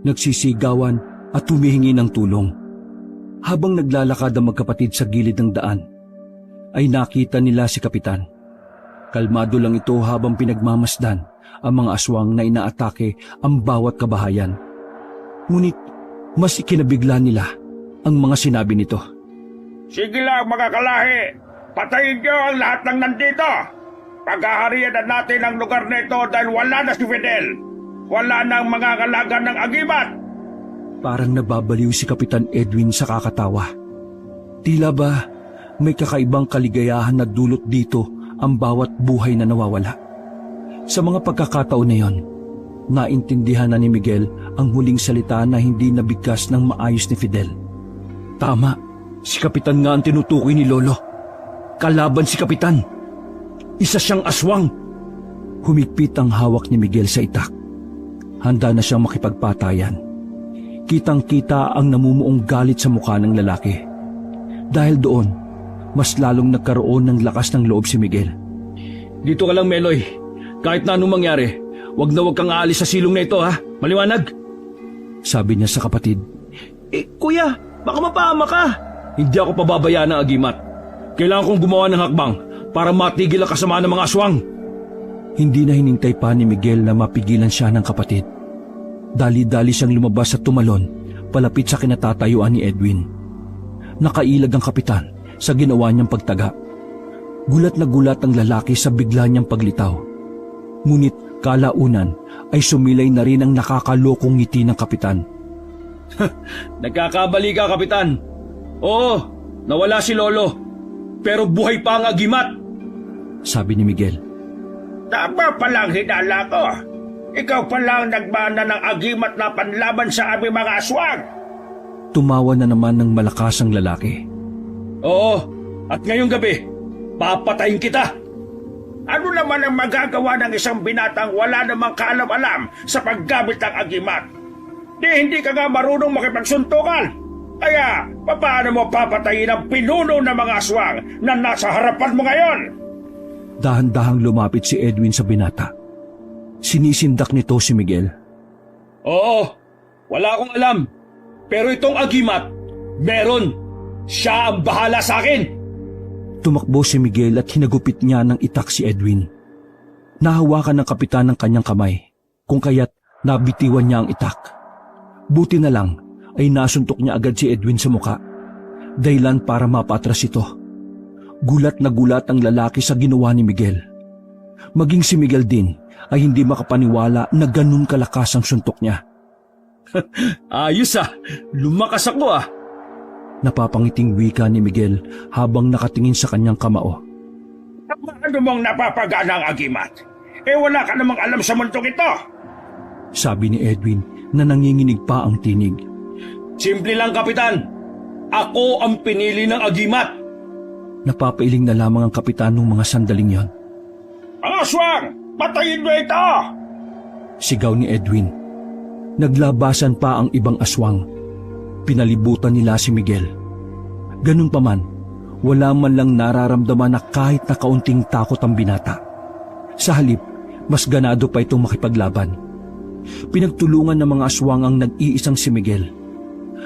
[SPEAKER 1] nagsisigawan at humihingi ng tulong. Habang naglalakad ang magkapatid sa gilid ng daan, ay nakita nila si Kapitan. Kalmado lang ito habang pinagmamasdan ang mga aswang na inaatake ang bawat kabahayan. Ngunit mas ikinabigla nila ang mga sinabi nito.
[SPEAKER 3] Sige lang mga kalahi, patayin niyo ang lahat ng nandito. Paghaharian na natin ang lugar na ito dahil wala na si Fidel. Wala na ang mga kalagan ng agimat.
[SPEAKER 1] Parang nababaliw si Kapitan Edwin sa kakatawa. Tila ba may kakaibang kaligayahan na dulot dito ang bawat buhay na nawawala. Sa mga pagkakataon na yon, naintindihan na ni Miguel ang huling salita na hindi nabigkas ng maayos ni Fidel. Tama, si Kapitan nga ang tinutukoy ni Lolo. Kalaban si Kapitan. Isa siyang aswang. Humigpit ang hawak ni Miguel sa itak. Handa na siyang makipagpatayan. Kitang-kita ang namumuong galit sa mukha ng lalaki. Dahil doon, mas lalong nagkaroon ng lakas ng loob si Miguel.
[SPEAKER 2] Dito ka lang, Meloy. Kahit na anong mangyari, wag kang aalis sa silong na ito, ha? Maliwanag?
[SPEAKER 1] Sabi niya sa kapatid.
[SPEAKER 2] Kuya, baka mapahama ka. Hindi ako pababayaan ng agimat. Kailangan kong gumawa ng hakbang para matigil ang kasama ng mga aswang.
[SPEAKER 1] Hindi na hinintay pa ni Miguel na mapigilan siya ng kapatid. Dali-dali siyang lumabas at tumalon palapit sa kinatatayuan ni Edwin. Nakailag ang kapitan sa ginawa niyang pagtaga. Gulat na gulat ang lalaki sa bigla niyang paglitaw. Ngunit kalaunan ay sumilay na rin ang nakakalokong ngiti ng kapitan.
[SPEAKER 2] Nagkakabali ka, Kapitan. Oo, nawala si Lolo. Pero buhay pa ang agimat.
[SPEAKER 1] Sabi ni Miguel.
[SPEAKER 3] Tama palang hinala ko. Ikaw palang nagmana ng agimat na panlaban sa aming mga aswang.
[SPEAKER 1] Tumawa na naman ng malakas ang lalaki.
[SPEAKER 2] Oo, at ngayong gabi, papatayin kita.
[SPEAKER 3] Ano naman ang magagawa ng isang binatang wala namang kaalam-alam sa paggamit ng agimat? Hindi ka nga marunong makipagsuntukan. Kaya, paano mo papatayin ang pinuno ng mga aswang na nasa harapan mo ngayon?
[SPEAKER 1] Dahan-dahang lumapit si Edwin sa binata. Sinisindak nito si Miguel.
[SPEAKER 2] Oo, wala akong alam. Pero itong agimat, meron. Siya ang bahala sa akin.
[SPEAKER 1] Tumakbo si Miguel at hinagupit niya ng itak si Edwin. Nahawakan ng kapitan ng kanyang kamay, kung kaya't nabitiwan niya ang itak. Buti na lang ay nasuntok niya agad si Edwin sa muka, dahilan para mapatras ito. Gulat na gulat ang lalaki sa ginawa ni Miguel. Maging si Miguel din ay hindi makapaniwala na ganun kalakas ang suntok niya.
[SPEAKER 2] Ayos lumakas ako
[SPEAKER 1] Napapangiting wika ni Miguel habang nakatingin sa kanyang kamao.
[SPEAKER 3] Ano mong napapagana ang agimat? Wala ka namang alam sa mundong ito.
[SPEAKER 1] Sabi ni Edwin na nanginginig pa ang tinig.
[SPEAKER 2] Simple lang, Kapitan. Ako ang pinili ng agimat.
[SPEAKER 1] Napapailing na lamang ang kapitan ng mga sandaling yon.
[SPEAKER 3] Ang aswang! Patayin mo ito!
[SPEAKER 1] Sigaw ni Edwin. Naglabasan pa ang ibang aswang. Pinalibutan nila si Miguel. Ganun pa man, wala man lang nararamdaman na kahit na kaunting takot ang binata. Sa halip, mas ganado pa itong makipaglaban. Pinagtulungan ng mga aswang ang nag-iisang si Miguel.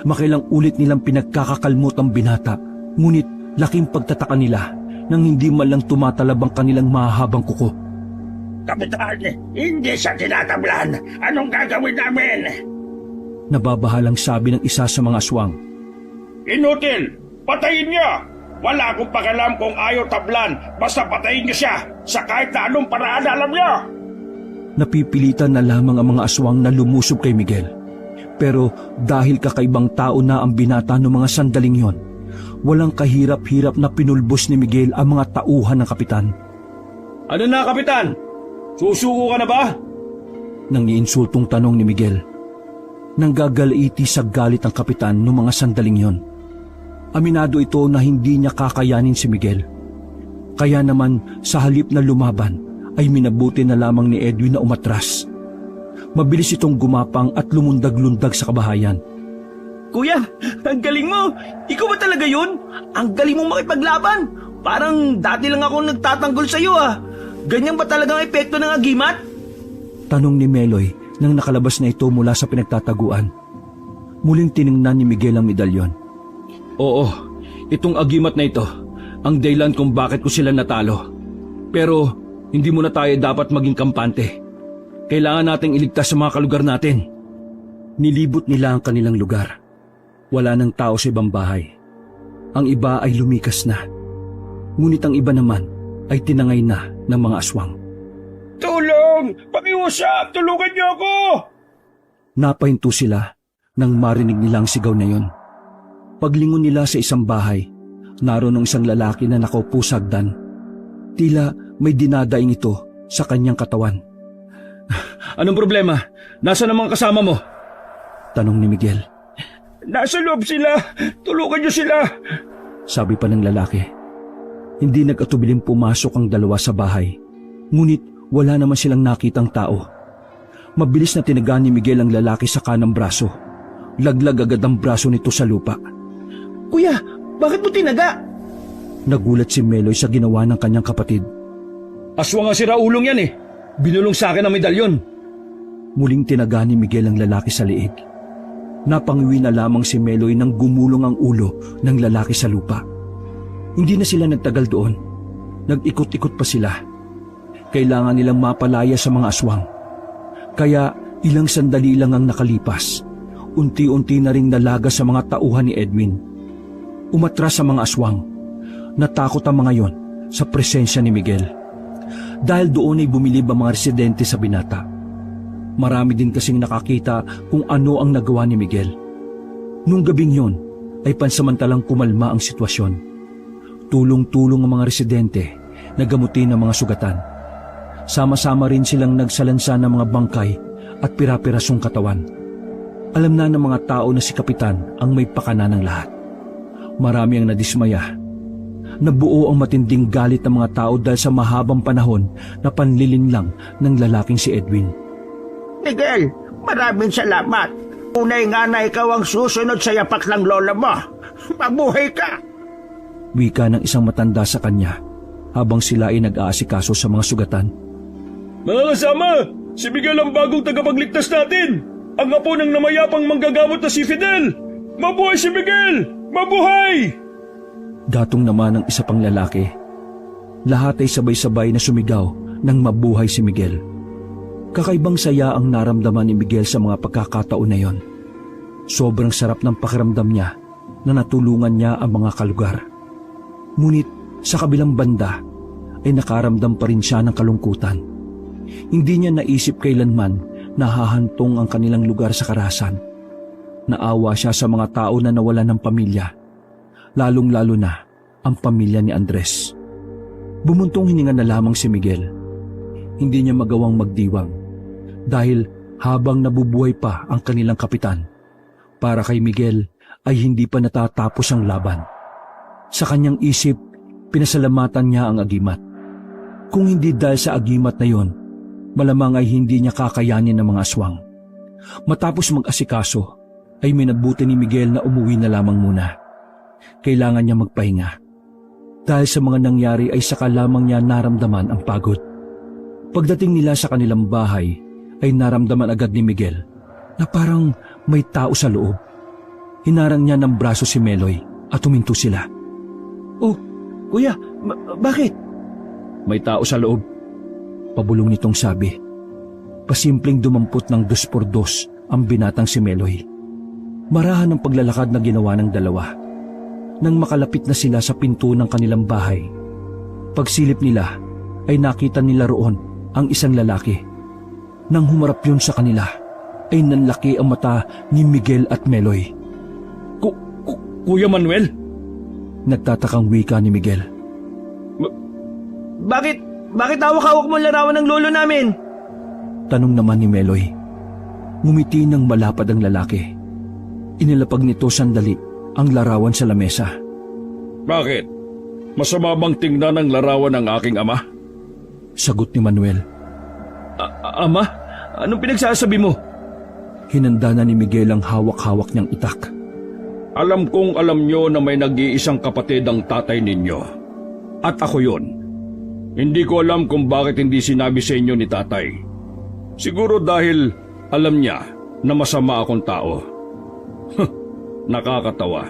[SPEAKER 1] Makilang ulit nilang pinagkakakalmot ang binata, ngunit laking pagtataka nila nang hindi man lang tumatalab ang kanilang mahahabang kuko.
[SPEAKER 3] Kapitan, hindi siya tinatablan. Anong gagawin namin?
[SPEAKER 1] Nababahalang sabi ng isa sa mga aswang.
[SPEAKER 3] Inutil! Patayin niya! Wala akong pakialam kung ayaw tablan. Basta patayin niyo siya sa kahit na anong paraan alam niyo!
[SPEAKER 1] Napipilitan na lamang ang mga aswang na lumusob kay Miguel. Pero dahil kakaibang tao na ang binata noong mga sandaling yon, walang kahirap-hirap na pinulbos ni Miguel ang mga tauhan ng kapitan.
[SPEAKER 2] Ano na, Kapitan? Susuko ka na ba?
[SPEAKER 1] Nang iinsultong tanong ni Miguel. Nanggagalaiti sa galit ang kapitan noong mga sandaling yon. Aminado ito na hindi niya kakayanin si Miguel. Kaya naman sa halip na lumaban ay minabuti na lamang ni Edwin na umatras. Mabilis itong gumapang at lumundag-lundag sa kabahayan.
[SPEAKER 2] Kuya, ang galing mo! Ikaw ba talaga yun? Ang galing mong makipaglaban! Parang dati lang ako nagtatanggol sa'yo ah! Ganyan ba talagang epekto ng agimat?
[SPEAKER 1] Tanong ni Meloy nang nakalabas na ito mula sa pinagtataguan. Muling tiningnan ni Miguel ang medalyon.
[SPEAKER 2] Oo, itong agimat na ito, ang dahilan kung bakit ko sila natalo. Pero hindi muna tayo dapat maging kampante. Kailangan nating iligtas sa mga kalugar natin.
[SPEAKER 1] Nilibot nila ang kanilang lugar. Wala nang tao sa ibang bahay. Ang iba ay lumikas na. Ngunit ang iba naman ay tinangay na ng mga aswang.
[SPEAKER 3] Tulong! Pakiusap! Tulungan niyo ako!
[SPEAKER 1] Napahinto sila nang marinig nila ang sigaw na yon. Paglingon nila sa isang bahay, naroon ang isang lalaki na nakaupo sa hagdan. Tila may dinadaing ito sa kanyang katawan.
[SPEAKER 2] Anong problema? Nasaan ang mga kasama mo?
[SPEAKER 1] Tanong ni Miguel.
[SPEAKER 3] Nasa loob sila! Tulungan niyo sila!
[SPEAKER 1] Sabi pa ng lalaki. Hindi nag-atubiling pumasok ang dalawa sa bahay. Ngunit wala naman silang nakitang tao. Mabilis na tinaga ni Miguel ang lalaki sa kanang braso. Laglag agad ang braso nito sa lupa.
[SPEAKER 2] Kuya, bakit mo tinaga?
[SPEAKER 1] Nagulat si Meloy sa ginawa ng kanyang kapatid.
[SPEAKER 2] Aswang ang siraulong yan eh. Binulong sa akin ang medalyon.
[SPEAKER 1] Muling tinaga ni Miguel ang lalaki sa liig. Napangiwi na lamang si Meloy nang gumulong ang ulo ng lalaki sa lupa. Hindi na sila nagtagal doon. Nag-ikot-ikot pa sila. Kailangan nilang mapalaya sa mga aswang. Kaya ilang sandali lang ang nakalipas. Unti-unti na ring nalaga sa mga tauhan ni Edwin. Umatras sa mga aswang. Natakot ang mga yon sa presensya ni Miguel. Dahil doon ay bumilib ang mga residente sa binata. Marami din kasing nakakita kung ano ang nagawa ni Miguel. Nung gabing yon ay pansamantalang kumalma ang sitwasyon. Tulong-tulong ang mga residente na gamutin ang mga sugatan. Sama-sama rin silang nagsalansa ng mga bangkay at pira-pirasong katawan. Alam na ng mga tao na si Kapitan ang may pakana ng lahat. Marami ang nadismaya. Nabuo ang matinding galit ng mga tao dahil sa mahabang panahon na panlilinlang ng lalaking si Edwin.
[SPEAKER 3] Miguel, maraming salamat. Unay nga na ikaw ang susunod sa yapak ng lola mo. Mabuhay ka!
[SPEAKER 1] Wika ng isang matanda sa kanya habang sila ay nag-aasikaso sa mga sugatan.
[SPEAKER 2] Mga kasama, si Miguel ang bagong tagapagligtas natin. Ang apo ng namayapang manggagamot na si Fidel. Mabuhay si Miguel! Mabuhay!
[SPEAKER 1] Gatong naman ng isa pang lalaki. Lahat ay sabay-sabay na sumigaw nang mabuhay si Miguel. Kakaibang saya ang naramdaman ni Miguel sa mga pagkakataon na yon. Sobrang sarap ng pakiramdam niya na natulungan niya ang mga kalugar. Ngunit sa kabilang banda ay nakaramdam pa rin siya ng kalungkutan. Hindi niya naisip kailanman na hahantong ang kanilang lugar sa karahasan. Naawa siya sa mga tao na nawalan ng pamilya, lalong-lalo na ang pamilya ni Andres. Bumuntong hininga na lamang si Miguel. Hindi niya magawang magdiwang dahil habang nabubuhay pa ang kanilang kapitan, para kay Miguel ay hindi pa natatapos ang laban. Sa kanyang isip, pinasalamatan niya ang agimat. Kung hindi dahil sa agimat na yon, malamang ay hindi niya kakayanin ng mga aswang. Matapos mag-asikaso, ay minabuti ni Miguel na umuwi na lamang muna. Kailangan niya magpahinga. Dahil sa mga nangyari ay saka lamang niya naramdaman ang pagod. Pagdating nila sa kanilang bahay, ay naramdaman agad ni Miguel na parang may tao sa loob. Hinarang niya ng braso si Meloy at huminto sila.
[SPEAKER 2] Oh, kuya, bakit?
[SPEAKER 1] May tao sa loob. Pabulong nitong sabi. Pasimpleng dumampot ng 2x2 ang binatang si Meloy. Marahan ang paglalakad na ginawa ng dalawa. Nang makalapit na sila sa pinto ng kanilang bahay, pagsilip nila ay nakita nila roon ang isang lalaki. Nang humarap yun sa kanila, ay nanlaki ang mata ni Miguel at Meloy.
[SPEAKER 2] Kuya Manuel?
[SPEAKER 1] Nagtatakang wika ni Miguel.
[SPEAKER 2] Bakit hawak-hawak mo ang larawan ng lolo namin?
[SPEAKER 1] Tanong naman ni Meloy. Ngumiti ng malapad ang lalaki. Inilapag nito sandali ang larawan sa lamesa.
[SPEAKER 3] Bakit? Masama bang tingnan ang larawan ng aking ama?
[SPEAKER 1] Sagot ni Manuel.
[SPEAKER 2] Ama? Anong pinagsasabi mo?
[SPEAKER 1] Hinanda na ni Miguel ang hawak-hawak niyang itak.
[SPEAKER 3] Alam kong alam nyo na may nag-iisang kapatid ang tatay ninyo. At ako yon. Hindi ko alam kung bakit hindi sinabi sa inyo ni tatay. Siguro dahil alam niya na masama akong tao. Nakakatawa.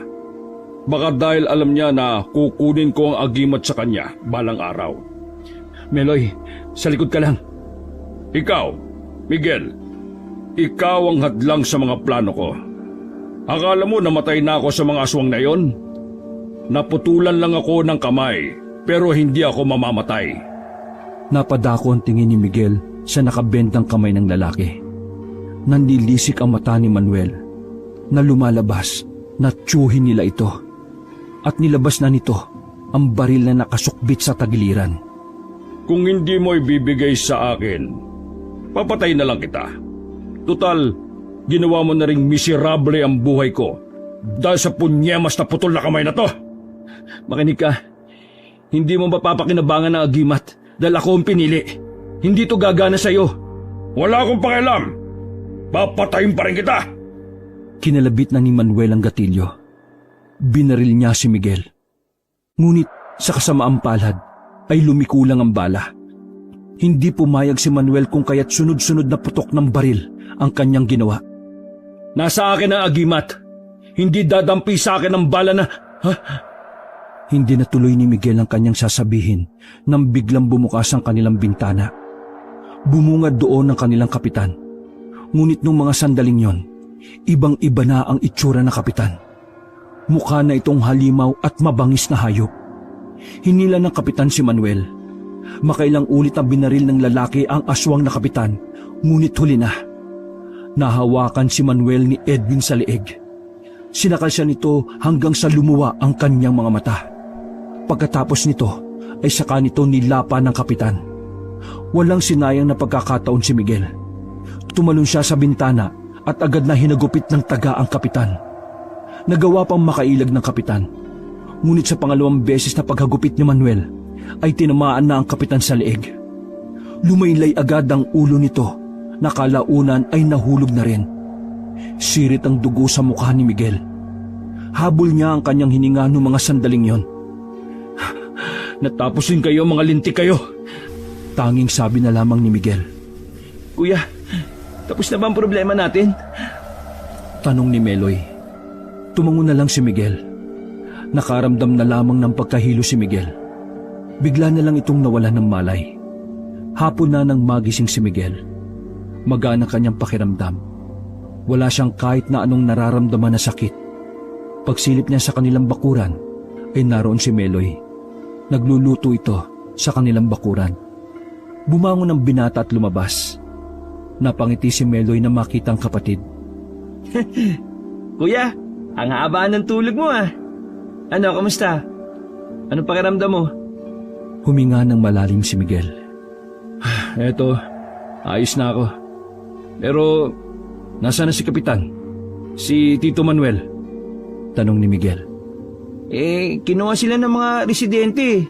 [SPEAKER 3] Baka dahil alam niya na kukunin ko ang agimat sa kanya balang araw.
[SPEAKER 2] Meloy, sa likod ka lang.
[SPEAKER 3] Ikaw, Miguel, ikaw ang hadlang sa mga plano ko. Akala mo namatay na ako sa mga aswang na yon? Naputulan lang ako ng kamay, pero hindi ako mamamatay.
[SPEAKER 1] Napadako ang tingin ni Miguel sa nakabendang kamay ng lalaki. Nanlilisik ang mata ni Manuel na lumalabas na tiyuhin nila ito. At nilabas na nito ang baril na nakasukbit sa tagiliran.
[SPEAKER 3] Kung hindi mo ibibigay sa akin, papatay na lang kita. Tutal, ginawa mo na ring miserable ang buhay ko dahil sa punyemas na putol na kamay na to.
[SPEAKER 2] Makinig ka. Hindi mo mapapakinabangan ng agimat dahil ako ang pinili. Hindi to gagana sa'yo.
[SPEAKER 3] Wala akong pakialam. Papatayin pa rin kita.
[SPEAKER 1] Kinalabit na ni Manuel ang gatilyo. Binaril niya si Miguel. Ngunit sa kasamaang palad ay lumikulang ang bala. Hindi pumayag si Manuel kung kaya't sunod-sunod na putok ng baril ang kanyang ginawa.
[SPEAKER 2] Nasa akin ang agimat. Hindi dadampi sa akin ang bala na...
[SPEAKER 1] Hindi natuloy ni Miguel ang kanyang sasabihin nang biglang bumukas ang kanilang bintana. Bumungad doon ang kanilang kapitan. Ngunit nung mga sandaling yon, ibang-iba na ang itsura ng kapitan. Mukha na itong halimaw at mabangis na hayop. Hinila ng kapitan si Manuel. Makailang ulit ang binaril ng lalaki ang aswang na kapitan, ngunit huli na. Nahawakan si Manuel ni Edwin sa leeg. Sinakal siya nito hanggang sa lumuwa ang kanyang mga mata. Pagkatapos nito ay saka nito nilapa ng kapitan. Walang sinayang na pagkakataon si Miguel. Tumalon siya sa bintana at agad na hinagupit ng taga ang kapitan. Nagawa pang makailag ng kapitan. Ngunit sa pangalawang beses na paghagupit ni Manuel ay tinamaan na ang kapitan sa leeg. Lumaylay agad ang ulo nito na kalaunan ay nahulog na rin. Sirit ang dugo sa mukha ni Miguel. Habol niya ang kanyang hininga noong mga sandaling yon.
[SPEAKER 2] Natapusin kayo, mga lintik kayo.
[SPEAKER 1] Tanging sabi na lamang ni Miguel.
[SPEAKER 2] Kuya, tapos na ba ang problema natin?
[SPEAKER 1] Tanong ni Meloy. Tumango na lang si Miguel. Nakaramdam na lamang ng pagkahilo si Miguel. Bigla na lang itong nawalan ng malay. Hapon na nang magising si Miguel. Magaan ang kanyang pakiramdam. Wala siyang kahit na anong nararamdaman na sakit. Pagsilip niya sa kanilang bakuran, ay naroon si Meloy. Nagluluto ito sa kanilang bakuran. Bumangon ang binata at lumabas. Napangiti si Meloy na makita ang kapatid.
[SPEAKER 2] Kuya, ang haba ng tulog mo ah. Ano, kamusta? Anong pakiramdam mo?
[SPEAKER 1] Huminga ng malalim si Miguel.
[SPEAKER 2] Eto, ayos na ako. Pero, nasaan na si Kapitan? Si Tito Manuel?
[SPEAKER 1] Tanong ni Miguel.
[SPEAKER 2] Kinuha sila ng mga residente.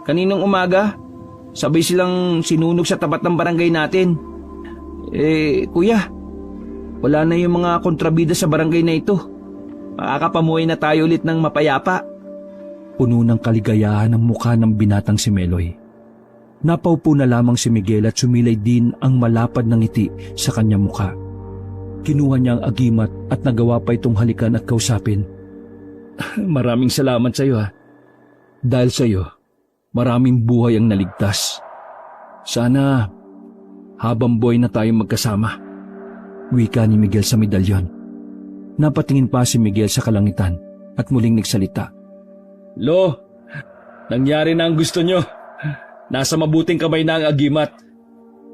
[SPEAKER 2] Kaninang umaga, sabay silang sinunog sa tapat ng barangay natin. Kuya, wala na yung mga kontrabida sa barangay na ito. Makakapamuhay na tayo ulit ng mapayapa.
[SPEAKER 1] Puno ng kaligayahan ang mukha ng binatang si Meloy. Napaupo na lamang si Miguel at sumilay din ang malapad na ngiti sa kanyang mukha. Kinuha niya ang agimat at nagawa pa itong halikan at kausapin.
[SPEAKER 2] Maraming salamat sa iyo ha.
[SPEAKER 1] Dahil sa iyo, maraming buhay ang naligtas. Sana habang buhay na tayong magkasama. Wika ni Miguel sa medalyon. Napatingin pa si Miguel sa kalangitan at muling nagsalita.
[SPEAKER 2] Lo, nangyari na ang gusto nyo. Nasa mabuting kamay na ang agimat.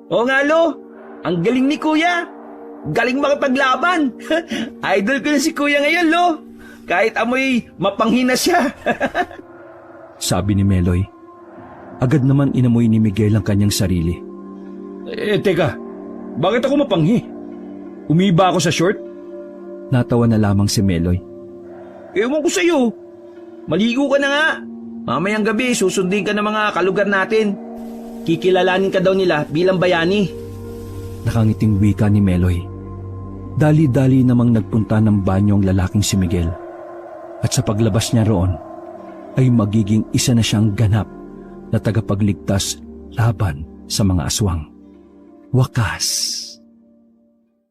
[SPEAKER 2] Oo nga, Lo. Ang galing ni Kuya. Galing makipaglaban. Idol ko na si Kuya ngayon, Lo. Kahit amoy mapanghina siya.
[SPEAKER 1] Sabi ni Meloy. Agad naman inamoy ni Miguel ang kanyang sarili.
[SPEAKER 2] Teka. Bakit ako mapanghi? Umiba ako sa short?
[SPEAKER 1] Natawa na lamang si Meloy.
[SPEAKER 2] Ewan ko sa'yo. Maligo ka na nga. Mamayang gabi, susundin ka ng mga kalugar natin. Kikilalanin ka daw nila bilang bayani.
[SPEAKER 1] Nakangiting wika ni Meloy. Dali-dali namang nagpunta ng banyo ang lalaking si Miguel. At sa paglabas niya roon, ay magiging isa na siyang ganap na tagapagligtas laban sa mga aswang. Wakas!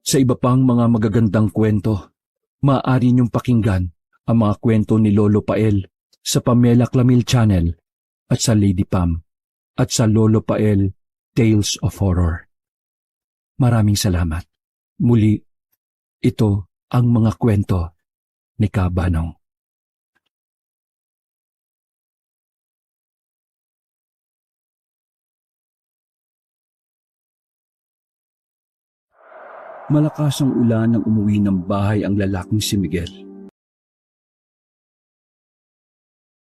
[SPEAKER 1] Sa iba pang mga magagandang kwento, maaari niyong pakinggan ang mga kwento ni Lolo Pael sa Pamela Clamil Channel at sa Lady Pam at sa Lolo Pael Tales of Horror. Maraming salamat. Muli, ito ang mga kwento ni Kabanong. Malakas ang ulan nang umuwi ng bahay ang lalaking si Miguel.